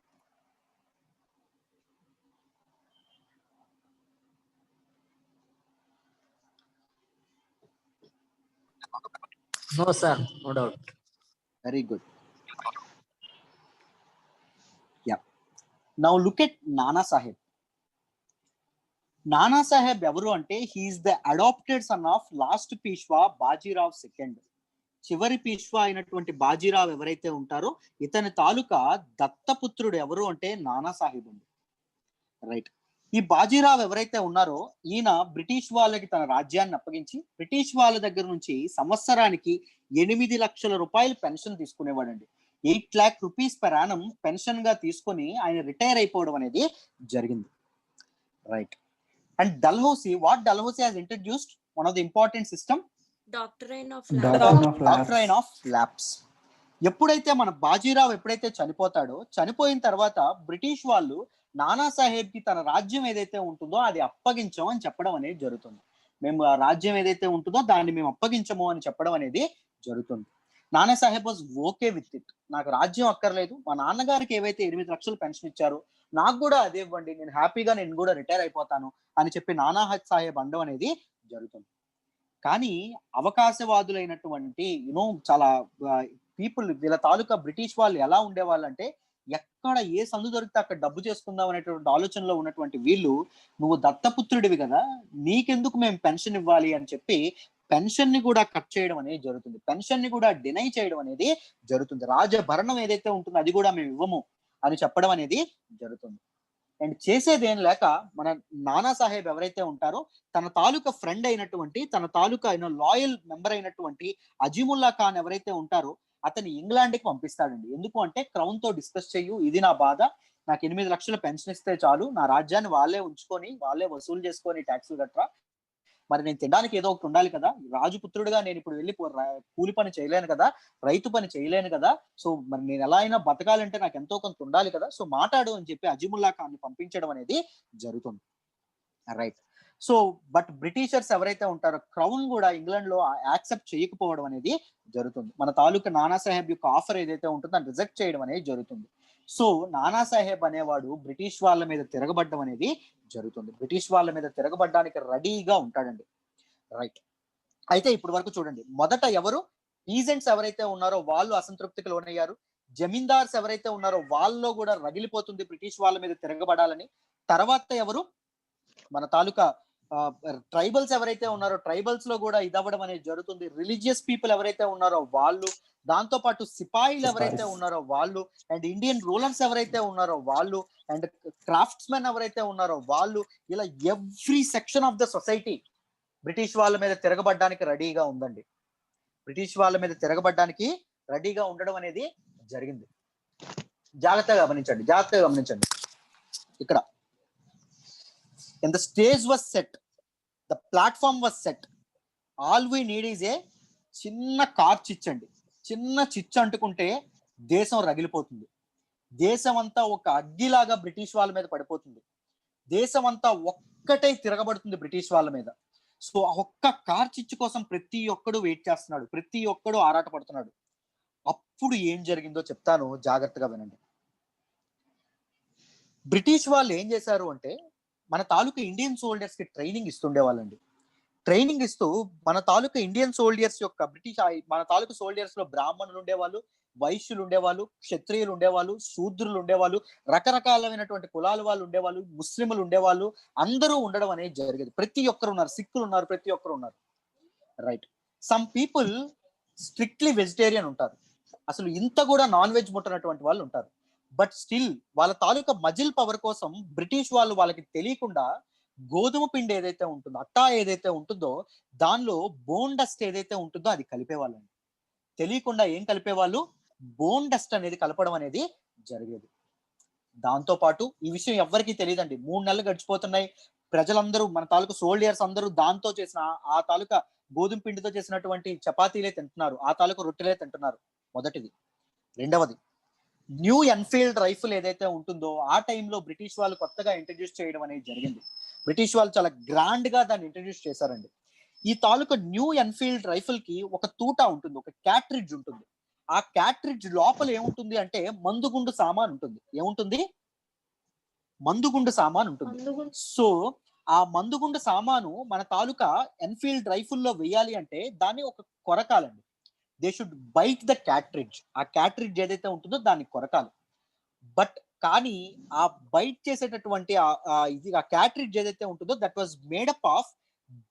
No, sir. No doubt. Very good. Yeah. Now look at Nana Sahib. నానా సాహెబ్ ఎవరు అంటే he is the adopted son of last Peshwa Bajirao second. చివరి పీష్వా అయినటువంటి బాజీరావ్ ఎవరైతే ఉంటారో ఇతని తాలూకా దత్తపుత్రుడు ఎవరు అంటే నానా సాహెబ్ అండి, రైట్. ఈ బాజీరావ్ ఎవరైతే ఉన్నారో ఈయన బ్రిటిష్ వాళ్ళకి తన రాజ్యాన్ని అప్పగించి బ్రిటిష్ వాళ్ళ దగ్గర నుంచి సంవత్సరానికి 8 లక్షల రూపాయలు పెన్షన్ తీసుకునేవాడండి. 8 lakh rupees per annum pension గా తీసుకొని ఆయన రిటైర్ అయిపోవడం అనేది జరిగింది, right. And Dalhousie has introduced one of the important system, doctrine of lapse. ఎప్పుడైతే మన బాజీరావ్ ఎప్పుడైతే చనిపోయిన తర్వాత బ్రిటిష్ వాళ్ళు నానా సాహెబ్ కి తన రాజ్యం ఏదైతే ఉంటుందో అది అప్పగించము అని చెప్పడం అనేది జరుగుతుంది. మేము ఆ రాజ్యం ఏదైతే ఉంటుందో దాన్ని మేము అప్పగించము అని చెప్పడం అనేది జరుగుతుంది. Nana Saheb was okay with it. నాకు రాజ్యం అక్కర్లేదు, మా నాన్నగారికి ఏవైతే 8 లక్షలు పెన్షన్ ఇచ్చారో నాకు కూడా అదే ఇవ్వండి, నేను హ్యాపీగా నేను కూడా రిటైర్ అయిపోతాను అని చెప్పి నానా సాహెబ్ అనడం అనేది జరుగుతుంది. కానీ అవకాశవాదులైనటువంటి చాలా పీపుల్, వీళ్ళ తాలూకా బ్రిటిష్ వాళ్ళు ఎలా ఉండేవాళ్ళు అంటే ఎక్కడ ఏ సందు దొరికితే అక్కడ డబ్బు చేసుకుందాం అనేటువంటి ఆలోచనలో ఉన్నటువంటి వీళ్ళు, నువ్వు దత్తపుత్రుడివి కదా, నీకెందుకు మేము పెన్షన్ ఇవ్వాలి అని చెప్పి పెన్షన్ ని కూడా కట్ చేయడం అనేది జరుగుతుంది, పెన్షన్ ని కూడా డినై చేయడం అనేది జరుగుతుంది. రాజభరణం ఏదైతే ఉంటుందో అది కూడా మేము ఇవ్వము అని చెప్పడం అనేది జరుగుతుంది. అండ్ చేసేదేం లేక మన నానా సాహెబ్ ఎవరైతే ఉంటారో తన తాలూకా ఫ్రెండ్ అయినటువంటి, తన తాలూకా లాయల్ మెంబర్ అయినటువంటి అజీముల్లా ఖాన్ ఎవరైతే ఉంటారో అతని ఇంగ్లాండ్ కి పంపిస్తాడండి. ఎందుకు అంటే క్రౌన్ తో డిస్కస్ చెయ్యు, ఇది నా బాధ, నాకు 8 లక్షల పెన్షన్ ఇస్తే చాలు, నా రాజ్యాన్ని వాళ్ళే ఉంచుకొని వాళ్ళే వసూలు చేసుకొని ట్యాక్సులు కట్టరా, మరి నేను తినడానికి ఏదో ఒకటి ఉండాలి కదా, రాజపుత్రుడిగా నేను ఇప్పుడు వెళ్ళి కూలి పని చేయలేను కదా, రైతు పని చేయలేను కదా, సో మరి నేను ఎలా అయినా బతకాలంటే నాకు ఎంతో కొంత ఉండాలి కదా, సో మాట్లాడు అని చెప్పి అజీముల్లా ఖాన్ ని పంపించడం అనేది జరుగుతుంది, రైట్. సో బట్ బ్రిటిషర్స్ ఎవరైతే ఉంటారో క్రౌన్ కూడా ఇంగ్లాండ్ లో యాక్సెప్ట్ చేయకపోవడం అనేది జరుగుతుంది. మన తాలూకా నానా సాహెబ్ యొక్క ఆఫర్ ఏదైతే ఉంటుందో దాన్ని రిజెక్ట్ చేయడం అనేది జరుగుతుంది. సో నానా సాహెబ్ అనేవాడు బ్రిటిష్ వాళ్ళ మీద తిరగబడ్డం అనేది జరుగుతుంది. బ్రిటిష్ వాళ్ళ మీద తిరగబడ్డానికి రెడీగా ఉంటాడండి, రైట్. అయితే ఇప్పుడు వరకు చూడండి, మొదట ఎవరు పీజెంట్స్ ఎవరైతే ఉన్నారో వాళ్ళు అసంతృప్తికి లోనయ్యారు. జమీందార్స్ ఎవరైతే ఉన్నారో వాళ్ళలో కూడా రగిలిపోతుంది బ్రిటిష్ వాళ్ళ మీద తిరగబడాలని. తర్వాత ఎవరు మన తాలూకా ట్రైబల్స్ ఎవరైతే ఉన్నారో ట్రైబల్స్ లో కూడా ఇదవ్వడం అనేది జరుగుతుంది. రిలీజియస్ పీపుల్ ఎవరైతే ఉన్నారో వాళ్ళు, దాంతో పాటు సిపాయిలు ఎవరైతే ఉన్నారో వాళ్ళు, అండ్ ఇండియన్ రూలర్స్ ఎవరైతే ఉన్నారో వాళ్ళు, అండ్ క్రాఫ్ట్స్ మెన్ ఎవరైతే ఉన్నారో వాళ్ళు, ఇలా every section of the society British వాళ్ళ మీద తిరగబడ్డానికి రెడీగా ఉందండి. బ్రిటిష్ వాళ్ళ మీద తిరగబడ్డానికి రెడీగా ఉండడం అనేది జరిగింది. జాగ్రత్తగా గమనించండి ఇక్కడ and the stage was set, the platform was set. All we need is a చిన్న కార్ చిచ్చండి, చిన్న చిచ్చు అంటుకుంటే దేశం రగిలిపోతుంది. దేశం అంతా ఒక అగ్గిలాగా బ్రిటిష్ వాళ్ళ మీద పడిపోతుంది. దేశం అంతా ఒక్కటే తిరగబడుతుంది బ్రిటిష్ వాళ్ళ మీద. సో ఆ ఒక్క కార్ చిచ్చు కోసం ప్రతి ఒక్కడు వెయిట్ చేస్తున్నాడు, ప్రతి ఒక్కడు ఆరాట పడుతున్నాడు. అప్పుడు ఏం జరిగిందో చెప్తాను, జాగ్రత్తగా వినండి. బ్రిటిష్ వాళ్ళు ఏం చేశారు అంటే మన తాలూకా ఇండియన్ సోల్జర్స్ కి ట్రైనింగ్ ఇస్తుండే వాళ్ళండి. ట్రైనింగ్ ఇస్తూ మన తాలూకా ఇండియన్ సోల్జర్స్ యొక్క మన తాలూకా సోల్జర్స్ లో బ్రాహ్మణులు ఉండేవాళ్ళు, వైశ్యులు ఉండేవాళ్ళు, క్షత్రియులు ఉండేవాళ్ళు, శూద్రులు ఉండేవాళ్ళు, రకరకాలైనటువంటి కులాల వాళ్ళు ఉండేవాళ్ళు, ముస్లింలు ఉండేవాళ్ళు, అందరూ ఉండడం అనేది జరిగేది. ప్రతి ఒక్కరు ఉన్నారు, సిక్కులు ఉన్నారు, ప్రతి ఒక్కరు ఉన్నారు. Right. Some people strictly vegetarian ఉంటారు, అసలు ఇంత కూడా నాన్ వెజ్ ముట్టనటువంటి వాళ్ళు ఉంటారు. బట్ స్టిల్ వాళ్ళ తాలూకా మజిల్ పవర్ కోసం బ్రిటిష్ వాళ్ళు వాళ్ళకి తెలియకుండా గోధుమ పిండి ఏదైతే ఉంటుందో, అట్టా ఏదైతే ఉంటుందో దానిలో బోన్ డస్ట్ ఏదైతే ఉంటుందో అది కలిపేవాళ్ళండి. తెలియకుండా ఏం కలిపేవాళ్ళు, బోన్ డస్ట్ అనేది కలపడం అనేది జరిగేది. దాంతో పాటు ఈ విషయం ఎవ్వరికీ తెలియదండి. 3 నెలలు గడిచిపోతున్నాయి, ప్రజలందరూ మన తాలూకా సోల్జర్స్ అందరూ దాంతో చేసిన ఆ తాలూకా గోధుమ పిండితో చేసినటువంటి చపాతీలే తింటున్నారు, ఆ తాలూకా రొట్టెలే తింటున్నారు. మొదటిది. రెండవది, న్యూ ఎన్ఫీల్డ్ రైఫిల్ ఏదైతే ఉంటుందో ఆ టైంలో బ్రిటిష్ వాళ్ళు కొత్తగా ఇంట్రడ్యూస్ చేయడం అనేది జరిగింది. బ్రిటిష్ వాళ్ళు చాలా గ్రాండ్ గా దాన్ని ఇంట్రడ్యూస్ చేశారండి. ఈ తాలూకా న్యూ ఎన్ఫీల్డ్ రైఫిల్ కి ఒక తూటా ఉంటుంది, ఒక క్యాట్రిడ్జ్ ఉంటుంది. ఆ క్యాట్రిడ్జ్ లోపల ఏముంటుంది అంటే మందుగుండు సామాన్ ఉంటుంది. ఏముంటుంది? మందుగుండు సామాన్ ఉంటుంది. సో ఆ మందుగుండు సామాను మన తాలూకా ఎన్ఫీల్డ్ రైఫిల్లో వేయాలి అంటే దాన్ని ఒక కొరకాలండి. They should bite the cartridge. ఆ క్యాట్రిడ్జ్ ఏదైతే ఉంటుందో దాన్ని కొరకాలి. బట్ కానీ ఆ బైట్ చేసేటటువంటి ఆ క్యాట్రిడ్జ్ ఏదైతే ఉంటుందో that was made up of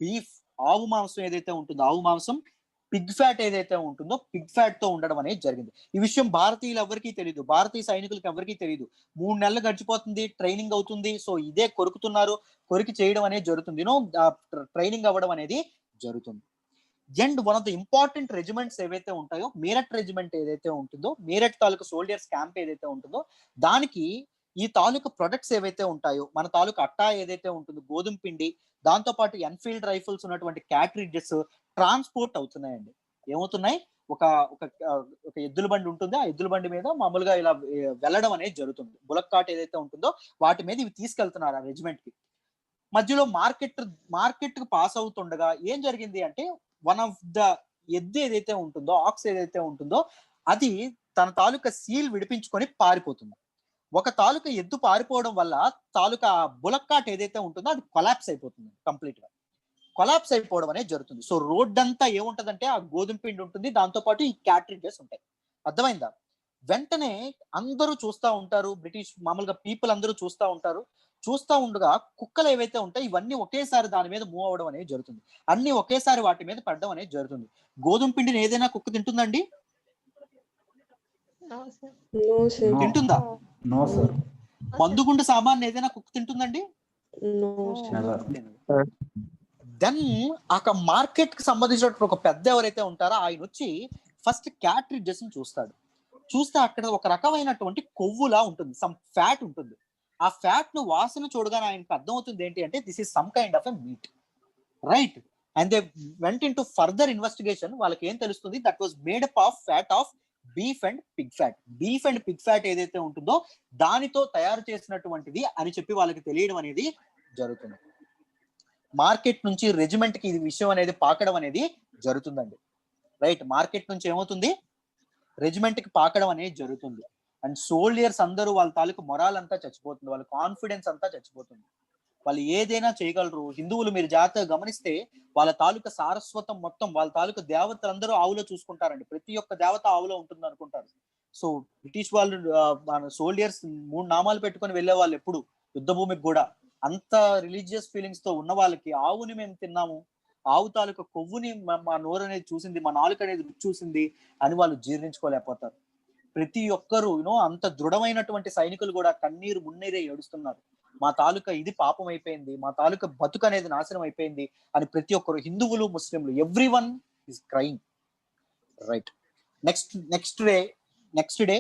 beef. ఆవు మాంసం ఏదైతే ఉంటుందో, ఆవు మాంసం, పిగ్ ఫ్యాట్ ఏదైతే ఉంటుందో పిగ్ ఫ్యాట్ తో ఉండడం అనేది జరిగింది. ఈ విషయం భారతీయులు ఎవరికీ తెలియదు, భారతీయ సైనికులకు ఎవరికీ తెలియదు. 3 నెలలు గడిచిపోతుంది, ట్రైనింగ్ అవుతుంది. సో ఇదే కొరుకుతున్నారు, కొరికి చేయడం అనేది జరుగుతుంది, ట్రైనింగ్ అవ్వడం అనేది జరుగుతుంది. And one of the important regiments ఏవైతే ఉంటాయో, మీరట్ రెజిమెంట్ ఏదైతే ఉంటుందో, మీరట్ తాలూకా సోల్జర్స్ క్యాంప్ ఏదైతే ఉంటుందో దానికి ఈ తాలూకా ప్రొడక్ట్స్ ఏవైతే ఉంటాయో, మన తాలూకా అట్టా ఏదైతే ఉంటుందో, గోధుమ పిండి, దాంతో పాటు ఎన్ఫీల్డ్ రైఫిల్స్ ఉన్నటువంటి క్యాట్రిడ్జెస్ ట్రాన్స్పోర్ట్ అవుతున్నాయండి. ఏమవుతున్నాయి? ఒక ఒక ఎద్దుల బండి ఉంటుంది, ఆ ఎద్దుల బండి మీద మామూలుగా ఇలా వెళ్ళడం అనేది జరుగుతుంది. బులక్ కార్ట్ ఏదైతే ఉంటుందో వాటి మీద ఇవి తీసుకెళ్తున్నారు ఆ రెజిమెంట్ కి. మధ్యలో మార్కెట్ కు పాస్ అవుతుండగా ఏం జరిగింది అంటే వన్ ఆఫ్ ద ఎద్దు ఏదైతే ఉంటుందో, ఆక్స్ ఏదైతే ఉంటుందో అది తన తాలూకా సీల్ విడిపించుకొని పారిపోతుంది. ఒక తాలూకా ఎద్దు పారిపోవడం వల్ల తాలూకా బులక్కాట్ ఏదైతే ఉంటుందో అది కొలాప్స్ అయిపోతుంది, కంప్లీట్ గా కొలాప్స్ అయిపోవడం అనేది జరుగుతుంది. సో రోడ్ అంతా ఏముంటదంటే ఆ గోధుమ పిండి ఉంటుంది, దాంతో పాటు ఈ క్యాట్రిడ్జెస్ ఉంటాయి. అర్థమైందా? వెంటనే అందరూ చూస్తూ ఉంటారు, బ్రిటిష్ మామూలుగా పీపుల్ అందరూ చూస్తూ ఉంటారు. చూస్తూ ఉండగా కుక్కలు ఏవైతే ఉంటాయి ఇవన్నీ ఒకేసారి దాని మీద మూవ్ అవ్వడం అనేది జరుగుతుంది. అన్ని ఒకేసారి వాటి మీద పడడం అనేది జరుగుతుంది. గోధుమ పిండిని ఏదైనా కుక్క తింటుందండి? తింటుందా? మందుగుండు సామాన్ ఏదైనా కుక్క తింటుందండి? దెన్ ఆ మార్కెట్ కి సంబంధించిన ఒక పెద్ద ఎవరైతే ఉంటారో ఆయన వచ్చి ఫస్ట్ క్యాట్రిడ్జెస్ ని చూస్తాడు. చూస్తే అక్కడ ఒక రకమైనటువంటి కొవ్వులా ఉంటుంది, సమ్ ఫ్యాట్ ఉంటుంది. ఆ ఫ్యాట్ ను వాసన చూడగానే ఆయనకు అర్థమవుతుంది ఏంటి అంటే this is some kind of a meet, right? And they went in to further investigation. వాళ్ళకి ఏం తెలుస్తుంది? That was made up of fat of beef and Pig fat. Beef and Pig fat ఏదైతే ఉంటుందో దానితో తయారు చేసినటువంటిది అని చెప్పి వాళ్ళకి తెలియడం అనేది జరుగుతుంది. మార్కెట్ నుంచి రెజిమెంట్ కి ఇది విషయం అనేది పాకడం అనేది జరుగుతుందండి, రైట్? మార్కెట్ నుంచి ఏమవుతుంది? రెజిమెంట్ కి పాకడం అనేది జరుగుతుంది. అండ్ సోల్జర్స్ అందరూ వాళ్ళ తాలూకు మొరాల్ అంతా చచ్చిపోతుంది, వాళ్ళ కాన్ఫిడెన్స్ అంతా చచ్చిపోతుంది. వాళ్ళు ఏదైనా చేయగలరు. హిందువులు మీరు జాగ్రత్తగా గమనిస్తే వాళ్ళ తాలూకా సారస్వతం మొత్తం, వాళ్ళ తాలూకా దేవతలందరూ ఆవులో చూసుకుంటారండి. ప్రతి ఒక్క దేవత ఆవులో ఉంటుంది అనుకుంటారు. సో బ్రిటిష్ వాళ్ళు మన సోల్జర్స్ 3 నామాలు పెట్టుకొని వెళ్ళే వాళ్ళు ఎప్పుడు యుద్ధ భూమికి కూడా. అంత రిలీజియస్ ఫీలింగ్స్ తో ఉన్న వాళ్ళకి ఆవుని మేము తిన్నాము, ఆవు తాలూకా కొవ్వుని మా నోరు అనేది చూసింది, మా నాలుక అనేది రుచి చూసింది అని వాళ్ళు జీర్ణించుకోలేకపోతారు. ప్రతి ఒక్కరు అంత దృఢమైనటువంటి సైనికులు కూడా కన్నీరు మున్నీరే ఏడుస్తున్నారు. మా తాలూకా ఇది పాపం అయిపోయింది, మా తాలూకా బతుకు అనేది నాశనం అయిపోయింది అని ప్రతి ఒక్కరు, హిందువులు ముస్లింలు, every one is crying, right? Next day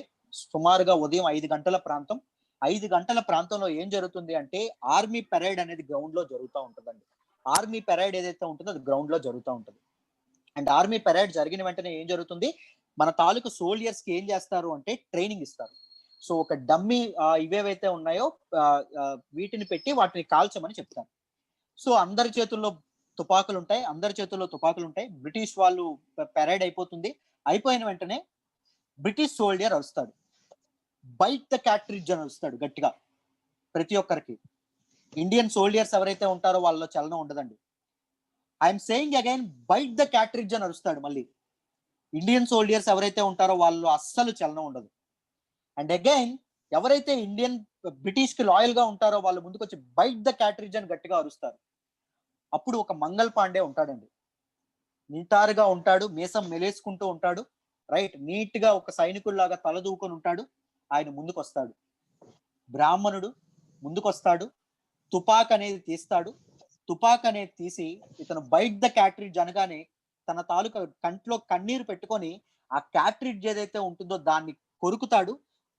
సుమారుగా ఉదయం 5 గంటల ప్రాంతం 5 గంటల ప్రాంతంలో ఏం జరుగుతుంది అంటే ఆర్మీ పెరేడ్ అనేది గ్రౌండ్ లో జరుగుతూ ఉంటుందండి. ఆర్మీ పెరేడ్ ఏదైతే ఉంటుందో అది గ్రౌండ్ లో జరుగుతూ ఉంటుంది. అండ్ ఆర్మీ పెరేడ్ జరిగిన వెంటనే ఏం జరుగుతుంది, మన తాలూకు సోల్జర్స్ కి ఏం చేస్తారు అంటే ట్రైనింగ్ ఇస్తారు. సో ఒక డమ్మీ ఇవేవైతే ఉన్నాయో వీటిని పెట్టి వాటిని కాల్చమని చెప్తారు. సో అందరి చేతుల్లో తుపాకులు ఉంటాయి. బ్రిటిష్ వాళ్ళు పెరేడ్ అయిపోతుంది. అయిపోయిన వెంటనే బ్రిటిష్ సోల్జర్ వస్తాడు, బైట్ ద క్యాట్రిడ్జ్ అని వస్తాడు గట్టిగా ప్రతి ఒక్కరికి. ఇండియన్ సోల్జర్స్ ఎవరైతే ఉంటారో వాళ్ళలో చలనం ఉండదండి. I'm saying again, bite the cartridge అని అరుస్తాడు మళ్ళీ. ఇండియన్ సోల్జర్స్ ఎవరైతే ఉంటారో వాళ్ళు అస్సలు చలనం ఉండదు. అండ్ అగైన్ ఎవరైతే బ్రిటిష్ కి లాయల్ గా ఉంటారో వాళ్ళు ముందుకు వచ్చి బైట్ ద క్యాట్రిడ్జ్ అని గట్టిగా అరుస్తారు. అప్పుడు ఒక మంగల్ పాండే ఉంటాడండి, నిటారుగా ఉంటాడు, మీసం మెలేసుకుంటూ ఉంటాడు, రైట్, నీట్ గా ఒక సైనికుల్లాగా తలదూకొని ఉంటాడు. ఆయన ముందుకు వస్తాడు, బ్రాహ్మణుడు ముందుకు వస్తాడు, తుపాక్ అనేది తీసి ఇతను బైట్ ద క్యాట్రిడ్జ్ అనగానే తన తాలూకా కంట్లో కన్నీరు పెట్టుకొని ఆ క్యాట్రిడ్జ్ ఏదైతే ఉంటుందో దాన్ని కొరుకుతాడు.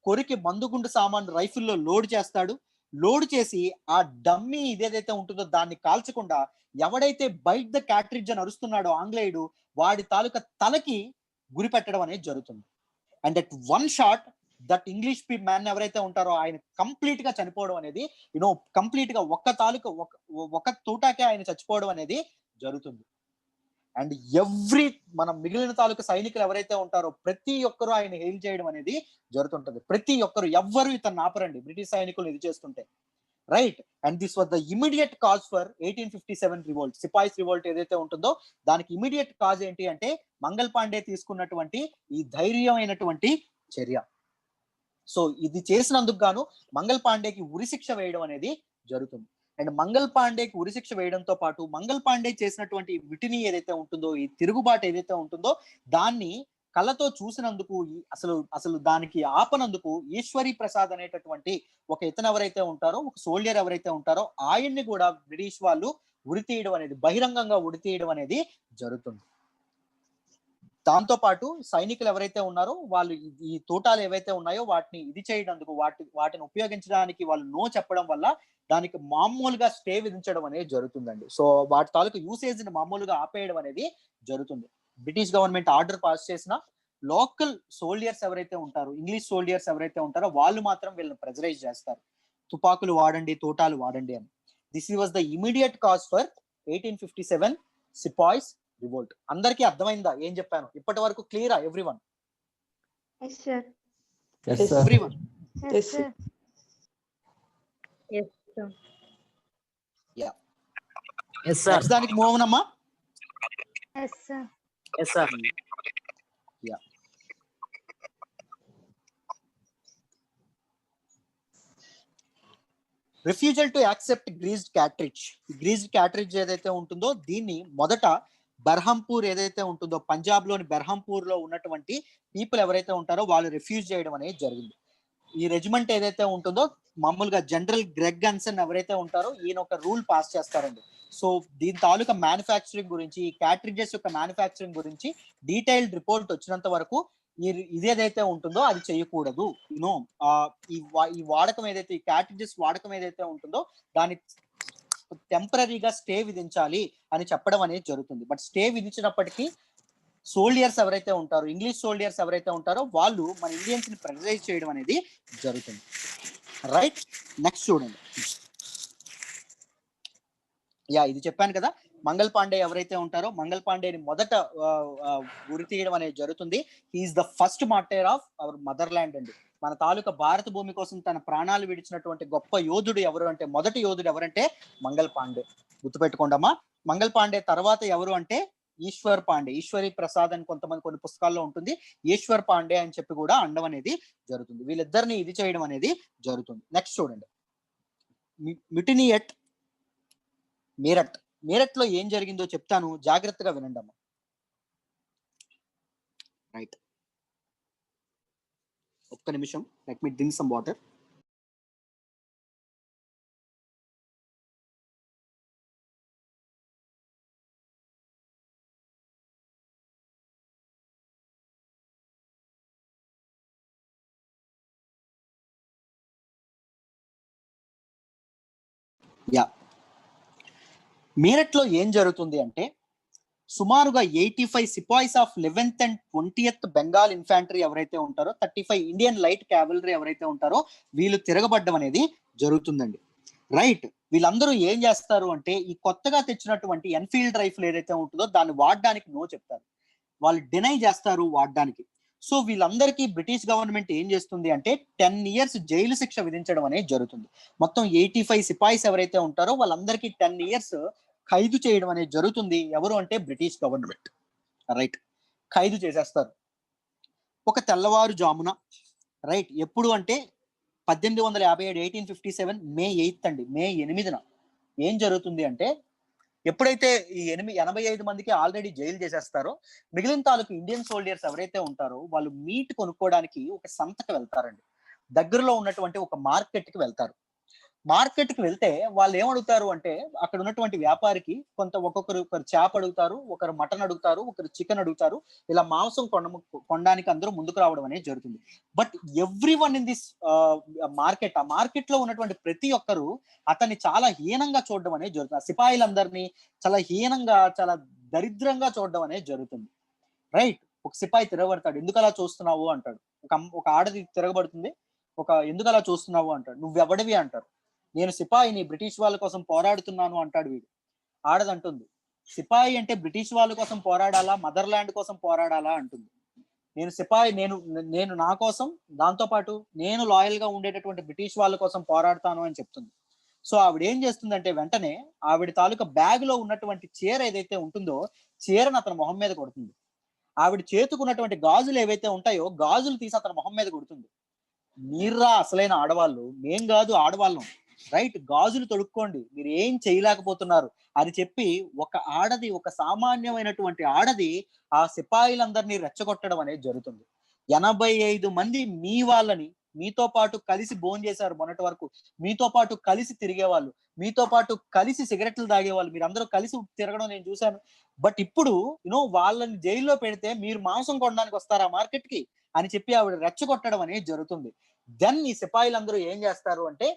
కొరికి మందుగుండు సామాన్ రైఫిల్లో లోడ్ చేస్తాడు. లోడ్ చేసి ఆ డమ్మీ ఇదేదైతే ఉంటుందో దాన్ని కాల్చకుండా ఎవడైతే బైట్ ద క్యాట్రిడ్జ్ అని అరుస్తున్నాడో ఆంగ్లేయుడు, వాడి తాలూకా తలకి గురి పెట్టడం అనేది జరుగుతుంది. And that one shot that English man ఎవరైతే ఉంటారో ఆయన కంప్లీట్ గా చనిపోవడం అనేది, కంప్లీట్ గా ఒక్క తూటాకే ఆయన చచ్చిపోవడం అనేది జరుగుతుంది. అండ్ మన మిగిలిన తాలూకా సైనికులు ఎవరైతే ఉంటారో ప్రతి ఒక్కరు ఆయన హెయిల్ చేయడం అనేది జరుగుతుంటది. ప్రతి ఒక్కరు ఎవ్వరు ఇతను ఆపరండి బ్రిటిష్ సైనికులు ఇది చేస్తుంటే, right. And this was the immediate cause for 1857 revolt. Sepoys revolt ఏదైతే ఉంటుందో దానికి ఇమీడియట్ కాజ్ ఏంటి అంటే మంగల్ పాండే తీసుకున్నటువంటి ఈ ధైర్యమైనటువంటి చర్య. సో ఇది చేసినందుకు గాను మంగల్ పాండేకి ఉరిశిక్ష వేయడం అనేది జరుగుతుంది. అండ్ మంగల్ పాండేకి ఉరిశిక్ష వేయడంతో పాటు మంగల్ పాండే చేసినటువంటి విటిని ఏదైతే ఉంటుందో, ఈ తిరుగుబాటు ఏదైతే ఉంటుందో దాన్ని కళ్ళతో చూసినందుకు, అసలు దానికి ఆపనందుకు ఈశ్వరి ప్రసాద్ అనేటటువంటి ఒక ఇతను ఎవరైతే ఉంటారో, ఒక సోల్జర్ ఎవరైతే ఉంటారో ఆయన్ని కూడా బ్రిటిష్ వాళ్ళు ఉరితీయడం అనేది, బహిరంగంగా ఉరితీయడం అనేది జరుగుతుంది. దాంతో పాటు సైనికులు ఎవరైతే ఉన్నారో వాళ్ళు ఈ తోటాలు ఏవైతే ఉన్నాయో వాటిని ఇది చేయడానికి, వాటిని ఉపయోగించడానికి వాళ్ళు నో చెప్పడం వల్ల దానికి మామూలుగా స్టే విధించడం అనేది జరుగుతుందండి. సో వాటి తాలూకు యూసేజ్ ని మామూలుగా ఆపేయడం అనేది జరుగుతుంది. బ్రిటిష్ గవర్నమెంట్ ఆర్డర్ పాస్ చేసిన లోకల్ సోల్జర్స్ ఎవరైతే ఉంటారో, ఇంగ్లీష్ సోల్జర్స్ ఎవరైతే ఉంటారో వాళ్ళు మాత్రం వీళ్ళని ప్రెజరైజ్ చేస్తారు, తుపాకులు వాడండి, తోటాలు వాడండి అని. This was the immediate cause for 1857 sepoys revolt. అందరికీ అర్థమైందా ఏం చెప్పాను ఇప్పటి వరకు? క్లియరా everyone? Yes, sir. Everyone? Yes, sir. Yes, sir. Yeah, yes sir. Next దానికి మూవ్ అవునమ్మా. Yes, sir. Yes sir. Yeah, refusal to accept greased cartridge. Greased cartridge ఏదైతే ఉంటుందో దీన్ని మొదట బెర్హంపూర్ ఏదైతే ఉంటుందో, పంజాబ్ లోని బెర్హంపూర్ లో ఉన్నటువంటి పీపుల్ ఎవరైతే ఉంటారో వాళ్ళు రిఫ్యూజ్ చేయడం అనేది జరిగింది. ఈ రెజిమెంట్ ఏదైతే ఉంటుందో మామూలుగా జనరల్ గ్రెగ్ గన్సన్ ఎవరైతే ఉంటారో ఈయన ఒక రూల్ పాస్ చేస్తారండి. సో దీని తాలూకా మ్యానుఫ్యాక్చరింగ్ గురించి, ఈ క్యాట్రిడ్జెస్ యొక్క మ్యానుఫ్యాక్చరింగ్ గురించి డీటెయిల్డ్ రిపోర్ట్ వచ్చినంత వరకు ఇదేదైతే ఉంటుందో అది చేయకూడదు. యూనో ఈ వాడకం ఏదైతే, ఈ క్యాట్రిడ్జెస్ వాడకం ఏదైతే ఉంటుందో దాని టెంపరీగా స్టే విధించాలి అని చెప్పడం అనేది జరుగుతుంది. బట్ స్టే విధించినప్పటికీ సోల్జర్స్ ఎవరైతే ఉంటారో, ఇంగ్లీష్ సోల్జర్స్ ఎవరైతే ఉంటారో వాళ్ళు మన ఇండియన్స్ ని ప్రెజరైజ్ చేయడం అనేది జరుగుతుంది. రైట్, నెక్స్ట్ చూడండి. యా, ఇది చెప్పాను కదా, మంగల్ పాండే ఎవరైతే ఉంటారో మంగల్ పాండేని మొదట గురి తీయడం అనేది జరుగుతుంది. He is the first martyr of our motherland అండి. మన తాలూకా భారత భూమి కోసం తన ప్రాణాలు విడిచినటువంటి గొప్ప యోధుడు ఎవరు అంటే, మొదటి యోధుడు ఎవరంటే మంగల్ పాండే. గుర్తుపెట్టుకోండమ్మా. మంగల్ పాండే తర్వాత ఎవరు అంటే ఈశ్వర్ పాండే, ఈశ్వరి ప్రసాద్ అని కొన్ని పుస్తకాల్లో ఉంటుంది, ఈశ్వర్ పాండే అని చెప్పి కూడా అండం అనేది జరుగుతుంది. వీళ్ళిద్దరిని ఇది చేయడం అనేది జరుగుతుంది. నెక్స్ట్ చూడండి, మిటినీ ఎట్ మీరట్. మీరట్ లో ఏం జరిగిందో చెప్తాను, జాగ్రత్తగా వినండి అమ్మా. రైట్, ఒక్క నిమిషం, let me drink some water. Yeah, మీరట్లో ఏం జరుగుతుంది అంటే సుమారుగా 85 sepoys of 11th and 20th Bengal infantry ఎవరైతే ఉంటారో, 35 ఇండియన్ లైట్ క్యావలరీ ఎవరైతే ఉంటారో వీళ్ళు తిరగబడ్డం అనేది జరుగుతుందండి. రైట్, వీళ్ళందరూ ఏం చేస్తారు అంటే ఈ కొత్తగా తెచ్చినటువంటి ఎన్ఫీల్డ్ రైఫిల్ ఏదైతే ఉంటుందో దాన్ని వాడడానికి నో చెప్తారు, వాళ్ళు డినై చేస్తారు వాడడానికి. సో వీళ్ళందరికీ బ్రిటిష్ గవర్నమెంట్ ఏం చేస్తుంది అంటే 10 years జైలు శిక్ష విధించడం అనేది జరుగుతుంది. మొత్తం 85 సిపాయిస్ ఎవరైతే ఉంటారో వాళ్ళందరికీ 10 years ఖైదు చేయడం అనేది జరుగుతుంది. ఎవరు అంటే బ్రిటిష్ గవర్నమెంట్. రైట్, ఖైదు చేసేస్తారు. ఒక తెల్లవారు జామున, రైట్, ఎప్పుడు అంటే 1857 1857 May 8th అండి, May 8న ఏం జరుగుతుంది అంటే ఎప్పుడైతే ఈ 85 మందికి ఆల్రెడీ జైలు చేసేస్తారో మిగిలిన తాలూకు ఇండియన్ సోల్జర్స్ ఎవరైతే ఉంటారో వాళ్ళు మీట్ కొనుక్కోవడానికి ఒక సంతకి వెళ్తారండి. దగ్గరలో ఉన్నటువంటి ఒక మార్కెట్ కి వెళ్తారు. మార్కెట్ కి వెళ్తే వాళ్ళు ఏమడుగుతారు అంటే అక్కడ ఉన్నటువంటి వ్యాపారికి ఒకరు చేప అడుగుతారు, ఒకరు మటన్ అడుగుతారు, ఒకరు చికెన్ అడుగుతారు. ఇలా మాంసం కొనడానికి అందరూ ముందుకు రావడం అనేది జరుగుతుంది. But every one in this market, ఆ మార్కెట్ లో ఉన్నటువంటి ప్రతి ఒక్కరు అతన్ని చాలా హీనంగా చూడడం అనేది జరుగుతుంది. ఆ సిపాయిలందరినీ చాలా హీనంగా, చాలా దరిద్రంగా చూడడం అనేది జరుగుతుంది. రైట్, ఒక సిపాయి తిరగబడతాడు, ఎందుకు అలా చూస్తున్నావు అంటాడు. ఒక ఆడది తిరగబడుతుంది, ఎందుకు అలా చూస్తున్నావు అంటాడు. నువ్వెవడివి అంటారు. నేను సిపాయిని, బ్రిటిష్ వాళ్ళ కోసం పోరాడుతున్నాను అంటాడు వీడు. ఆడదంటుంది, సిపాయి అంటే బ్రిటిష్ వాళ్ళ కోసం పోరాడాలా, మదర్ ల్యాండ్ కోసం పోరాడాలా అంటుంది. నేను సిపాయి, నేను నా కోసం, దాంతో పాటు నేను లాయల్ గా ఉండేటటువంటి బ్రిటిష్ వాళ్ళ కోసం పోరాడతాను అని చెప్తుంది. సో ఆవిడ ఏం చేస్తుందంటే వెంటనే ఆవిడ తాలూకా బ్యాగ్ లో ఉన్నటువంటి చీర ఏదైతే ఉంటుందో చీరను అతని మొహం మీద కొడుతుంది. ఆవిడ చేతుకున్నటువంటి గాజులు ఏవైతే ఉంటాయో గాజులు తీసి అతని మొహం మీద కొడుతుంది. మీర్రా అసలైన ఆడవాళ్ళు, మేం కాదు ఆడవాళ్ళం, రైట్, గాజులు తొడుక్కోండి, మీరు ఏం చేయలేకపోతున్నారు అని చెప్పి ఒక ఆడది, ఒక సామాన్యమైనటువంటి ఆడది ఆ సిపాయిలందరినీ రెచ్చగొట్టడం అనేది జరుగుతుంది. 85 మంది మీ వాళ్ళని, మీతో పాటు కలిసి భోంచేశారు మొన్నటి వరకు, మీతో పాటు కలిసి తిరిగేవాళ్ళు, మీతో పాటు కలిసి సిగరెట్లు తాగేవాళ్ళు, మీరు అందరూ కలిసి తిరగడం నేను చూశాను. బట్ ఇప్పుడు వాళ్ళని జైల్లో పెడితే మీరు మాంసం కొనడానికి వస్తారా మార్కెట్ కి అని చెప్పి ఆవిడ రెచ్చగొట్టడం అనేది జరుగుతుంది. దెన్ ఈ సిపాయిలందరూ ఏం చేస్తారు అంటే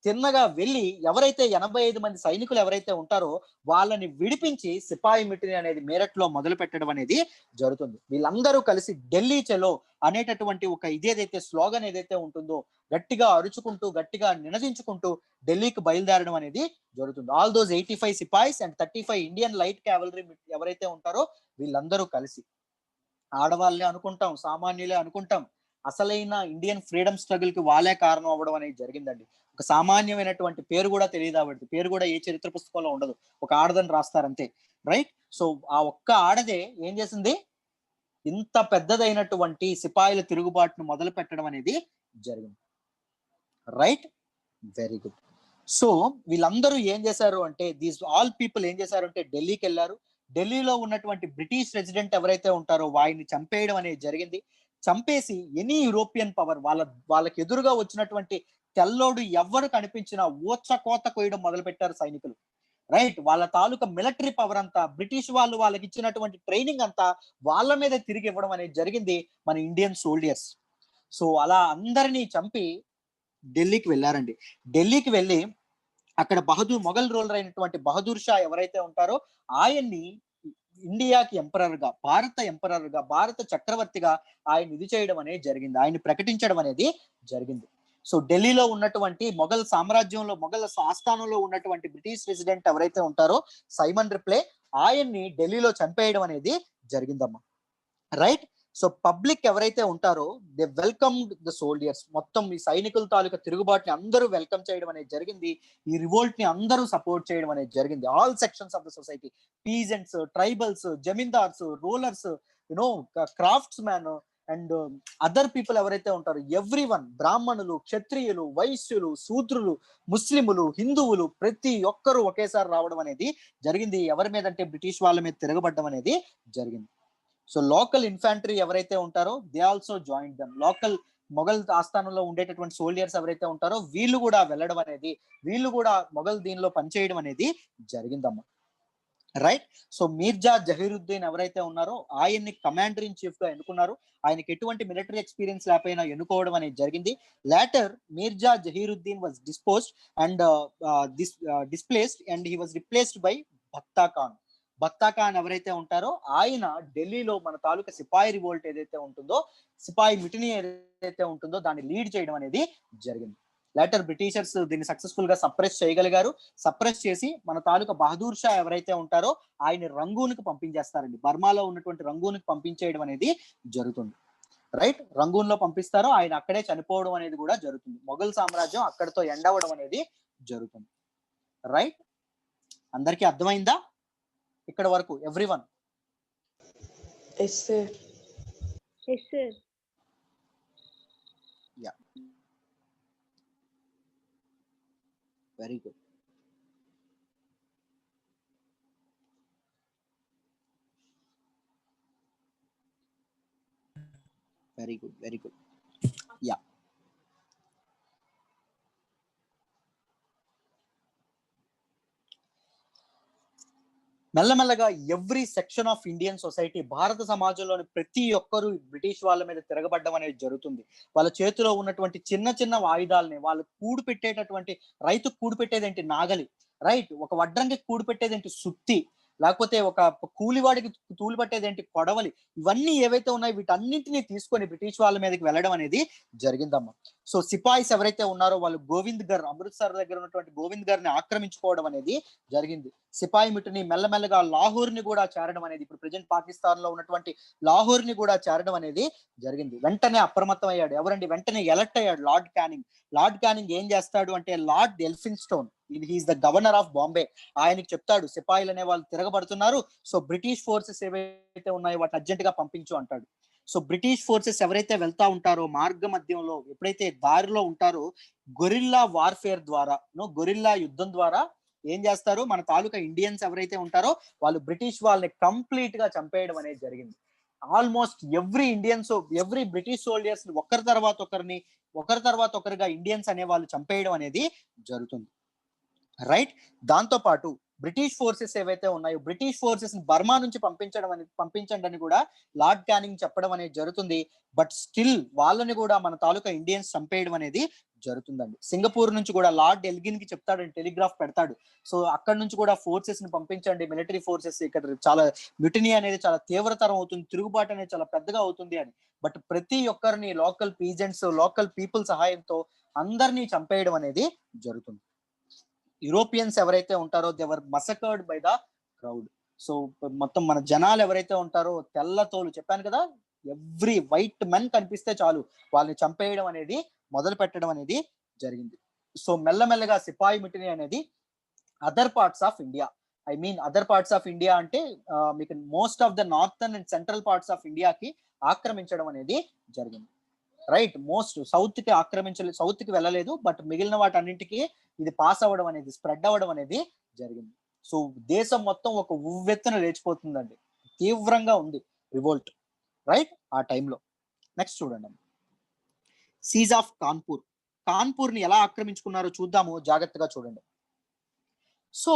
తిన్నగా వెళ్ళి ఎవరైతే 85 మంది సైనికులు ఎవరైతే ఉంటారో వాళ్ళని విడిపించి సిపాయి మిటిని అనేది మీరట్ లో మొదలు పెట్టడం అనేది జరుగుతుంది. వీళ్ళందరూ కలిసి ఢిల్లీ చలో అనేటటువంటి ఒక ఇదేదైతే స్లోగన్ ఏదైతే ఉంటుందో గట్టిగా అరుచుకుంటూ, గట్టిగా నినదించుకుంటూ ఢిల్లీకి బయలుదేరడం అనేది జరుగుతుంది. All those 85 sepoys and 35 Indian light cavalry ఎవరైతే ఉంటారో వీళ్ళందరూ కలిసి, ఆడవాళ్ళే అనుకుంటాం, సామాన్యులే అనుకుంటాం, అసలైన ఇండియన్ ఫ్రీడమ్ స్ట్రగుల్ కి వాళ్ళే కారణం అవ్వడం అనేది జరిగిందండి. ఒక సామాన్యమైనటువంటి పేరు కూడా తెలియదు ఆవిడది, పేరు కూడా ఏ చరిత్ర పుస్తకంలో ఉండదు, ఒక ఆడదని రాస్తారంతే. రైట్, సో ఆ ఒక్క ఆడదే ఏం చేసింది, ఇంత పెద్దదైనటువంటి సిపాయిల తిరుగుబాటును మొదలు పెట్టడం అనేది జరిగింది. Right, very good. సో వీళ్ళందరూ ఏం చేశారు అంటే దీస్ ఆల్ పీపుల్ ఏం చేశారు అంటే ఢిల్లీకి వెళ్ళారు. ఢిల్లీలో ఉన్నటువంటి బ్రిటిష్ రెసిడెంట్ ఎవరైతే ఉంటారో వారిని చంపేయడం అనేది జరిగింది. చంపేసి ఎనీ యూరోపియన్ పవర్ వాళ్ళకి ఎదురుగా వచ్చినటువంటి తెల్లోడు ఎవరు కనిపించినా ఓచ కోత కోయడం మొదలు పెట్టారు సైనికులు. రైట్, వాళ్ళ తాలూకా మిలిటరీ పవర్ అంతా, బ్రిటిష్ వాళ్ళు వాళ్ళకి ఇచ్చినటువంటి ట్రైనింగ్ అంతా వాళ్ళ మీద తిరిగి ఇవ్వడం అనేది జరిగింది మన ఇండియన్ సోల్జర్స్. సో అలా అందరినీ చంపి ఢిల్లీకి వెళ్ళారండి. ఢిల్లీకి వెళ్ళి అక్కడ మొఘల్ రూలర్ అయినటువంటి బహదూర్ షా ఎవరైతే ఉంటారో ఆయన్ని ఇండియాకి ఎంపరర్ గా, భారత చక్రవర్తిగా ఆయన ఇది చేయడం అనేది జరిగింది, ఆయన ప్రకటించడం అనేది జరిగింది. సో ఢిల్లీలో ఉన్నటువంటి మొఘల్ సామ్రాజ్యంలో, మొఘల్ ఆస్థానంలో ఉన్నటువంటి బ్రిటిష్ రెసిడెంట్ ఎవరైతే ఉంటారో సైమన్ రిప్లే, ఆయన్ని ఢిల్లీలో చంపేయడం అనేది జరిగిందమ్మా. రైట్, సో పబ్లిక్ ఎవరైతే ఉంటారో దే వెల్కమ్ ద సోల్జర్స్, మొత్తం ఈ సైనికుల తాలూకా తిరుగుబాటుని అందరూ వెల్కమ్ చేయడం అనేది జరిగింది. ఈ రివోల్ట్ ని అందరూ సపోర్ట్ చేయడం అనేది జరిగింది. All sections of the society, peasants, tribals, zamindars, rulers, crafts man and other people ఎవరైతే ఉంటారో ఎవ్రీ వన్, బ్రాహ్మణులు, క్షత్రియులు, వైశ్యులు, శూద్రులు, ముస్లిములు, హిందువులు ప్రతి ఒక్కరూ ఒకేసారి రావడం అనేది జరిగింది. ఎవరి మీద అంటే బ్రిటిష్ వాళ్ళ మీద తిరగబడడం అనేది జరిగింది. సో లోకల్ ఇన్ఫాంట్రీ ఎవరైతే ఉంటారో they also join them. Local Mughal ఆస్థానంలో ఉండేటటువంటి సోల్జర్స్ ఎవరైతే ఉంటారో వీళ్ళు కూడా వెళ్ళడం అనేది, వీళ్ళు కూడా మొఘల్ దీనిలో పనిచేయడం అనేది జరిగిందమ్మా. రైట్. సో మీర్జా జహీరుద్దీన్ ఎవరైతే ఉన్నారో ఆయన్ని కమాండర్ ఇన్ చీఫ్ గా ఎన్నుకున్నారు. ఆయనకి ఎటువంటి మిలిటరీ ఎక్స్పీరియన్స్ లేకపోయినా ఎన్నుకోవడం అనేది జరిగింది. Later Mirza Zahiruddin was disposed and displaced and he was replaced by Bakht Khan. Bakht Khan ఎవరైతే ఉంటారో ఆయన ఢిల్లీలో మన తాలూకా సిపాయి రివోల్ట్ ఏదైతే ఉంటుందో, సిపాయి మిటినీ ఏదైతే ఉంటుందో దాన్ని లీడ్ చేయడం అనేది జరిగింది. లేటర్ బ్రిటిషర్స్ దీన్ని సక్సెస్ఫుల్ గా సప్రెస్ చేయగలిగారు. సప్రెస్ చేసి మన తాలూకా బహదూర్ షా ఎవరైతే ఉంటారో ఆయన రంగూన్కి పంపించేస్తారండి. బర్మాలో ఉన్నటువంటి రంగూన్కి పంపించేయడం అనేది జరుగుతుంది. రైట్, రంగూన్ లో పంపిస్తారో ఆయన అక్కడే చనిపోవడం అనేది కూడా జరుగుతుంది. మొఘల్ సామ్రాజ్యం అక్కడితో ఎండ్ అవ్వడం అనేది జరుగుతుంది. రైట్, అందరికీ అర్థమైందా ఇక్కడ వరకు? Everyone? Yes sir. Yes sir. Yeah, very good. Very good, very good. Yeah, మెల్లమెల్లగా every section of Indian society, భారత సమాజంలోని ప్రతి ఒక్కరు బ్రిటిష్ వాళ్ళ మీద తిరగబడ్డం అనేది జరుగుతుంది. వాళ్ళ చేతిలో ఉన్నటువంటి చిన్న చిన్న ఆయుధాలని, వాళ్ళు కూడు పెట్టేటటువంటి, రైతు కూడు పెట్టేదేంటి నాగలి, రైట్, ఒక వడ్రంగి కూడు పెట్టేదేంటి సుత్తి, లేకపోతే ఒక కూలివాడికి తూలి పట్టేదేంటి కొడవలి, ఇవన్నీ ఏవైతే ఉన్నాయో వీటన్నింటినీ తీసుకొని బ్రిటిష్ వాళ్ళ మీదకి వెళ్ళడం అనేది జరిగిందమ్మా. సో సిపాయిస్ ఎవరైతే ఉన్నారో వాళ్ళు గోవింద్ గర్, అమృత్సర్ దగ్గర ఉన్నటువంటి గోవింద్ గర్ ని ఆక్రమించుకోవడం అనేది జరిగింది. సిపాయి మిటుని మెల్లమెల్లగా లాహోర్ ని కూడా చేరడం అనేది, ఇప్పుడు ప్రెజెంట్ పాకిస్తాన్ లో ఉన్నటువంటి లాహోర్ ని కూడా చేరడం అనేది జరిగింది. వెంటనే అప్రమత్తం అయ్యాడు ఎవరండి? వెంటనే ఎలక్ట్ అయ్యాడు లార్డ్ క్యానింగ్. లార్డ్ క్యానింగ్ ఏం చేస్తాడు అంటే, Lord Elphinstone, he is the governor of Bombay, ఆయనకి చెప్తాడు సిపాయిలు అనే వాళ్ళు తిరగబడుతున్నారు, సో బ్రిటిష్ ఫోర్సెస్ ఏవైతే ఉన్నాయో వాటిని అర్జెంట్ గా పంపించు అంటాడు. సో బ్రిటిష్ ఫోర్సెస్ ఎవరైతే వెళ్తా ఉంటారో మార్గ మధ్యంలో ఎప్పుడైతే దారిలో ఉంటారో గొరిల్లా వార్ఫేర్ ద్వారా, గొరిల్లా యుద్ధం ద్వారా ఏం చేస్తారు, మన తాలూకా ఇండియన్స్ ఎవరైతే ఉంటారో వాళ్ళు బ్రిటిష్ వాళ్ళని కంప్లీట్ గా చంపేయడం అనేది జరిగింది. ఆల్మోస్ట్ ఎవ్రీ బ్రిటిష్ సోల్జర్స్ ఒకరి తర్వాత ఒకరిగా ఇండియన్స్ అనే వాళ్ళు చంపేయడం అనేది జరుగుతుంది. రైట్, దాంతో పాటు బ్రిటిష్ ఫోర్సెస్ ఏవైతే ఉన్నాయో బ్రిటిష్ ఫోర్సెస్ ని బర్మా నుంచి పంపించండి అని కూడా లార్డ్ క్యానింగ్ చెప్పడం అనేది జరుగుతుంది. బట్ స్టిల్ వాళ్ళని కూడా మన తాలూకా ఇండియన్స్ చంపేయడం అనేది జరుగుతుందండి. సింగపూర్ నుంచి కూడా లార్డ్ ఎల్గిన్ కి చెప్తాడు, టెలిగ్రాఫ్ పెడతాడు, సో అక్కడ నుంచి కూడా ఫోర్సెస్ ని పంపించండి, మిలిటరీ ఫోర్సెస్, ఇక్కడ చాలా మ్యూటినీ అనేది చాలా తీవ్రతరం అవుతుంది, తిరుగుబాటు అనేది చాలా పెద్దగా అవుతుంది అని. బట్ ప్రతి ఒక్కరిని లోకల్ పీజెంట్స్, లోకల్ పీపుల్ సహాయంతో అందరినీ చంపేయడం అనేది జరుగుతుంది. యూరోపియన్స్ ఎవరైతే ఉంటారో they were massacred by the crowd. So మొత్తం మన జనాలు ఎవరైతే ఉంటారో తెల్ల తోలు, చెప్పాను కదా, ఎవ్రీ వైట్ మెన్ కనిపిస్తే చాలు వాళ్ళని చంపేయడం అనేది మొదలు పెట్టడం అనేది జరిగింది. సో మెల్లమెల్లగా సిపాయి మిటినీ అనేది other parts of India, other parts of India అంటే మీకు most of the northern and central parts of ఇండియాకి ఆక్రమించడం అనేది జరిగింది. రైట్, మోస్ట్ సౌత్ కి వెళ్ళలేదు, బట్ మిగిలిన వాటన్నింటికి ఇది పాస్ అవ్వడం అనేది, స్ప్రెడ్ అవ్వడం అనేది జరిగింది. సో దేశం మొత్తం ఒక ఉవ్వెత్తున లేచిపోతుందండి, తీవ్రంగా ఉంది రివోల్ట్. రైట్, ఆ టైంలో నెక్స్ట్ చూడండి, సీజ్ ఆఫ్ కాన్పూర్ ని ఎలా ఆక్రమించుకున్నారో చూద్దాము, జాగ్రత్తగా చూడండి. సో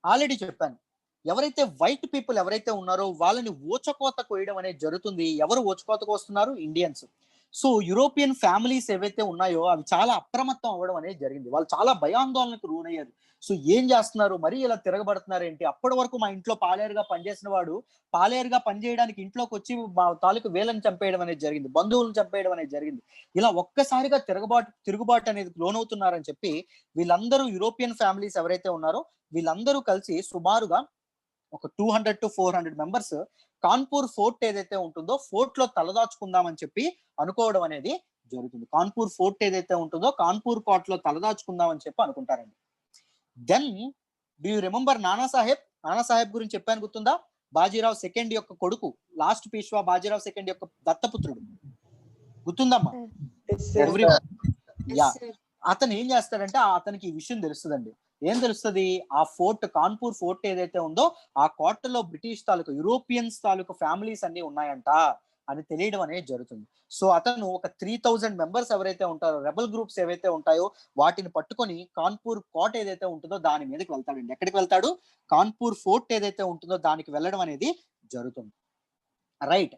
ఆల్రెడీ చెప్పాను, ఎవరైతే వైట్ పీపుల్ ఎవరైతే ఉన్నారో వాళ్ళని ఊచకోత కోయడం అనేది జరుగుతుంది. ఎవరు ఊచకోతకు వస్తున్నారు? ఇండియన్స్. సో యూరోపియన్ ఫ్యామిలీస్ ఏవైతే ఉన్నాయో అవి చాలా అప్రమత్తం అవ్వడం అనేది జరిగింది. వాళ్ళు చాలా భయాందోళనకు లోనయ్యారు. సో ఏం చేస్తున్నారు, మరీ ఇలా తిరగబడుతున్నారు ఏంటి? అప్పటి వరకు మా ఇంట్లో పాలేరుగా పనిచేసిన వాడు పాలేరుగా పనిచేయడానికి ఇంట్లోకి వచ్చి మా తాలూకు వేలను చంపేయడం అనేది జరిగింది, బంధువులను చంపేయడం అనేది జరిగింది. ఇలా ఒక్కసారిగా తిరుగుబాటు అనేది లోనవుతున్నారని చెప్పి వీళ్ళందరూ యూరోపియన్ ఫ్యామిలీస్ ఎవరైతే ఉన్నారో వీళ్ళందరూ కలిసి సుమారుగా ఒక 200 to 400 మెంబర్స్ కాన్పూర్ ఫోర్ట్ ఏదైతే ఉంటుందో ఫోర్ట్ లో తలదాచుకుందామని చెప్పి అనుకోవడం అనేది జరుగుతుంది. కాన్పూర్ ఫోర్ట్ ఏదైతే ఉంటుందో కాన్పూర్ కోట లో తలదాచుకుందామని చెప్పి అనుకుంటారండి. Then do you remember Nanasaheb గురించి చెప్పాను, గుర్తుందా? బాజీరావు సెకండ్ యొక్క కొడుకు, లాస్ట్ పీష్వా బాజీరావు సెకండ్ యొక్క దత్తపుత్రుడు, గుర్తుందమ్మా? యా, అతను ఏం చేస్తాడంటే అతనికి ఈ విషయం తెలుస్తుందండి. ఏం తెలుస్తుంది? ఆ ఫోర్ట్, కాన్పూర్ ఫోర్ట్ ఏదైతే ఉందో ఆ కోటలో బ్రిటిష్ తాలూకు యూరోపియన్స్ తాలూకు ఫ్యామిలీస్ అన్ని ఉన్నాయంట అని తెలియడం అనేది జరుగుతుంది. సో అతను ఒక 3000 మెంబర్స్ ఎవరైతే ఉంటారో, రెబల్ గ్రూప్స్ ఏవైతే ఉంటాయో వాటిని పట్టుకొని కాన్పూర్ కోట ఏదైతే ఉంటుందో దాని మీదకి వెళ్తాడండి. ఎక్కడికి వెళ్తాడు? కాన్పూర్ ఫోర్ట్ ఏదైతే ఉంటుందో దానికి వెళ్ళడం అనేది జరుగుతుంది. రైట్.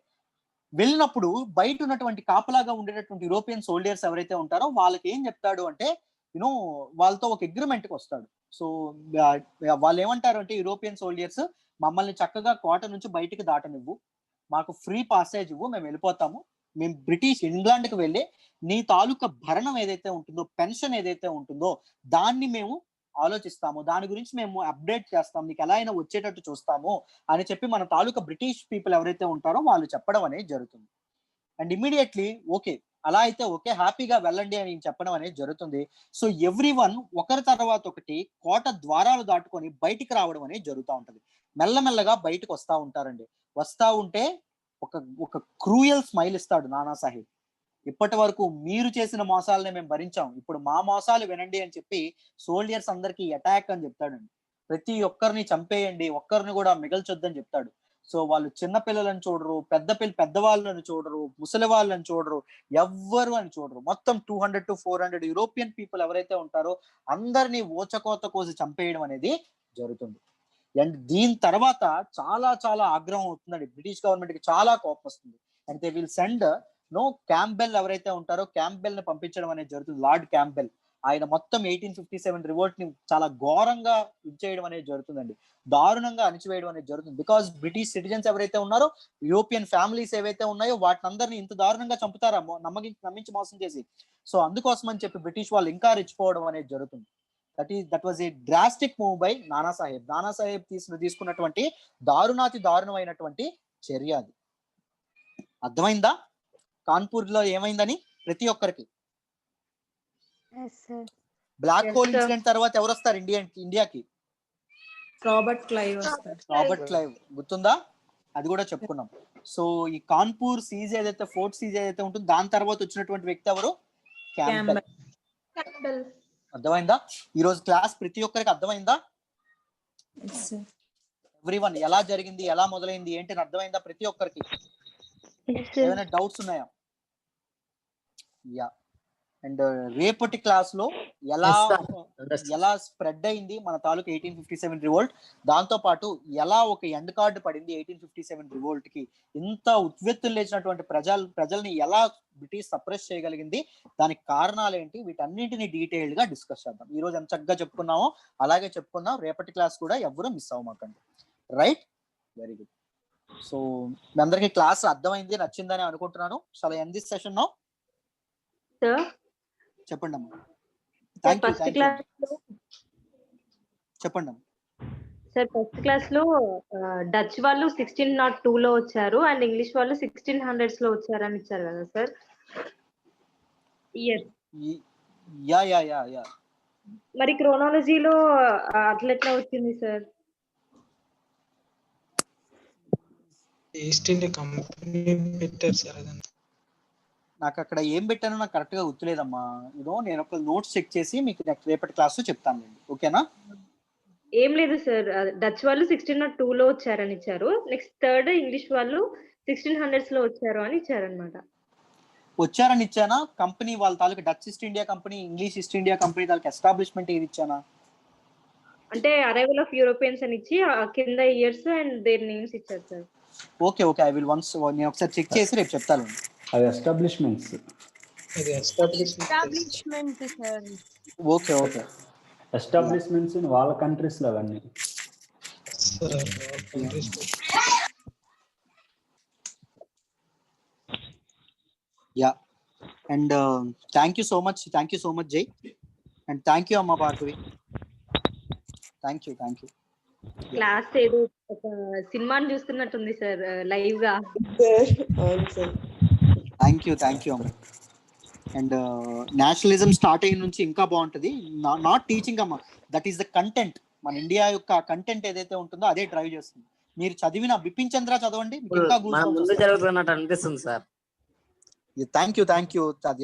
వెళ్ళినప్పుడు బయట ఉన్నటువంటి కాపలాగా ఉండేటటువంటి యూరోపియన్ సోల్జర్స్ ఎవరైతే ఉంటారో వాళ్ళకి ఏం చెప్తాడు అంటే వాళ్ళతో ఒక అగ్రిమెంట్ కి వస్తాడు. సో వాళ్ళు ఏమంటారు అంటే, యూరోపియన్ సోల్జర్స్ మమ్మల్ని చక్కగా కోట నుంచి బయటికి దాటనివ్వు, మాకు ఫ్రీ పాసేజ్ ఇవ్వు, మేము వెళ్ళిపోతాము, మేము బ్రిటిష్ ఇంగ్లాండ్ కి వెళ్ళి నీ తాలూకా భరణం ఏదైతే ఉంటుందో, పెన్షన్ ఏదైతే ఉంటుందో దాన్ని మేము ఆలోచిస్తాము, దాని గురించి మేము అప్డేట్ చేస్తాం, నీకు ఎలా అయినా వచ్చేటట్టు చూస్తాము అని చెప్పి మన తాలూకా బ్రిటిష్ పీపుల్ ఎవరైతే ఉంటారో వాళ్ళు చెప్పడం అనేది జరుగుతుంది. అండ్ ఇమీడియట్లీ ఓకే, అలా అయితే ఓకే, హ్యాపీగా వెళ్ళండి అని చెప్పడం అనేది జరుగుతుంది. సో ఎవ్రీ వన్ ఒకరి తర్వాత ఒకటి కోట ద్వారాలు దాటుకొని బయటికి రావడం అనేది జరుగుతూ ఉంటది. మెల్లమెల్లగా బయటకు వస్తా ఉంటారండి. వస్తా ఉంటే ఒక క్రూయల్ స్మైల్ ఇస్తాడు నానాసాహెబ్. ఇప్పటి వరకు మీరు చేసిన మోసాలనే మేము భరించాం, ఇప్పుడు మా మోసాలు వినండి అని చెప్పి సోల్జర్స్ అందరికి అటాక్ అని చెప్తాడండి. ప్రతి ఒక్కరిని చంపేయండి, ఒక్కరిని కూడా మిగల్చొద్దని చెప్తాడు. సో వాళ్ళు చిన్న పిల్లలను చూడరు, పెద్దవాళ్ళని చూడరు, ముసలి వాళ్ళని చూడరు, ఎవ్వరు అని చూడరు. మొత్తం 200 to 400 యూరోపియన్ పీపుల్ ఎవరైతే ఉంటారో అందరినీ ఓచకోత కోసి చంపేయడం అనేది జరుగుతుంది. అండ్ దీని తర్వాత చాలా చాలా ఆగ్రహం అవుతుందండి. బ్రిటిష్ గవర్నమెంట్ కి చాలా కోపం వస్తుంది. And they will send Campbell ఎవరైతే ఉంటారో క్యాంబెల్ ని పంపించడం అనేది జరుగుతుంది. లార్డ్ క్యాంబెల్ ఆయన మొత్తం 1857 రివోల్ట్ ని చాలా ఘోరంగా ఇచ్చేయడం అనేది జరుగుతుందండి, దారుణంగా అణిచివేయడం అనేది జరుగుతుంది. బికాస్ బ్రిటిష్ సిటిజన్స్ ఎవరైతే ఉన్నారో, యూరోపియన్ ఫ్యామిలీస్ ఏవైతే ఉన్నాయో వాటిని అందరినీ ఇంత దారుణంగా చంపుతారా నమ్మించి మోసం చేసి. సో అందుకోసం అని చెప్పి బ్రిటిష్ వాళ్ళు ఇంకా రెచ్చిపోవడం అనేది జరుగుతుంది. That was a drastic move by Nanasaheb. Nanasaheb తీసుకున్నటువంటి దారుణమైనటువంటి చర్య అది. అర్థమైందా కాన్పూర్ లో ఏమైందని ప్రతి ఒక్కరికి? బ్లాక్ హోల్ ఇన్సిడెంట్ తర్వాత ఎవరు వస్తారు ఇండియాకి? రాబర్ట్ క్లైవ్ వస్తాడు. రాబర్ట్ క్లైవ్ గుర్తుందా? అది కూడా చెప్పుకున్నాం. సో ఈ కాన్పూర్ సీజ్ ఏదైతే, ఫోర్ట్ సీజ్ ఏదైతే ఉంటుందో దాని తర్వాత వచ్చినటువంటి వ్యక్తి ఎవరు? క్యాంబెల్. అర్థమైందా? ఈ రోజు క్లాస్ ప్రతి ఒక్కరికి అర్థమైందా? ఎవ్రీవన్ ఎలా జరిగింది, ఎలా మొదలైంది ఏంటి అని అర్థమైందా ప్రతి ఒక్కరికి? ఏమైనా డౌట్స్ ఉన్నాయా? యా. అండ్ రేపటి క్లాస్ లో ఎలా స్ప్రెడ్ అయింది మన తాలూకు 1857 రివోల్ట్, దాంతో పాటు ఎలా ఒక ఎండ్ కార్డు పడింది 1857 రివోల్ట్ కి, ఇంత ఉద్వెత్తులు లేచినటువంటి ప్రజల్ని ఎలా బ్రిటిష్ సప్రెస్ చేయగలిగింది, దానికి కారణాలు ఏంటి, వీటన్నింటినీ డీటెయిల్డ్ గా డిస్కస్ చేద్దాం. ఈ రోజు ఎంత చక్కగా చెప్పుకున్నామో అలాగే చెప్పుకుందాం. రేపటి క్లాస్ కూడా ఎవరు మిస్ అవ్వమాకండి. రైట్? Very good. సో మీ అందరికి క్లాస్ అర్థమైంది, నచ్చిందని అనుకుంటున్నాను. చాలా ఎండ్ దిస్ సెషన్ నౌ. చెప్పండి అమ్మా. చెప్పండి అమ్మా. సార్ ఫస్ట్ క్లాస్ లో డచ్ వాళ్ళు 1602 లో వచ్చారు అండ్ ఇంగ్లీష్ వాళ్ళు 1600s లో వచ్చారని ఇచ్చారు కదా సార్. యా. మరి క్రోనాలజీలో అట్లెట్లా వచ్చింది సార్? ఈస్ట్ ఇండియా కంపెనీ పెట్టారు సార్. అదంతా నాకు అక్కడ ఏం పెట్టానో నాకు కరెక్ట్ గా గుర్తులేదమ్మా. నేను ఒక నోట్స్ చెక్ చేసి మీకు రేపటి క్లాస్ లో చెప్తాను. ఓకేనా? ఏం లేదు సార్, డచ్ వాళ్ళు 1602 లో వచ్చారని ఇచ్చారు. నెక్స్ట్ థర్డ్ ఇంగ్లీష్ వాళ్ళు 1600s లో వచ్చారు అని ఇచ్చారనమాట. వచ్చారని ఇచ్చానా? కంపెనీ వాళ్ళ తాలూకు Dutch East India Company, English East India Company తాలూకు ఎస్టాబ్లిష్మెంట్ ఏది ఇచ్చానా? అంటే అరైవల్ ఆఫ్ యూరోపియన్స్ అని ఇచ్చి కింద ఇయర్స్ అండ్ దేర్ నేమ్స్ ఇచ్చారు sir. Okay I will once నేను ఒకసారి చెక్ చేసి రేపు చెప్తాను. అది establishments. Sir. Okay establishments in వాళ్ళ కంట్రీస్ లో అవన్నీ. Yeah. And thank you so much Jai. And thank you అమ్మ భార్గవి. Thank you. క్లాస్ ఏదో ఒక సినిమాని చూస్తున్నట్టుంది సార్ లైవ్ గా. థ్యాంక్ యూ అమ్మ. అండ్ నేషనలిజం స్టార్ట్ అయిన నుంచి ఇంకా బాగుంటది. నాట్ టీచింగ్ అమ్మ, దట్ ఈస్ ద కంటెంట్. మన ఇండియా యొక్క కంటెంట్ ఏదైతే ఉంటుందో అదే డ్రైవ్ చేస్తుంది. మీరు చదివిన బిపిన్ చంద్ర చదవండి, అనిపిస్తుంది sir. Thank you.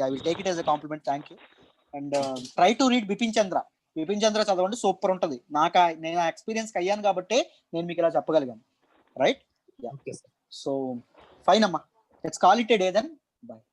I will take it as a compliment. Thank you. And try to read Bipin Chandra చదవండి, సూపర్ ఉంటది. నేను ఎక్స్పీరియన్స్ అయ్యాను కాబట్టి నేను మీకు ఇలా చెప్పగలిగాను. రైట్? సో ఫైన్ అమ్మా. Let's call it a day then. Bye.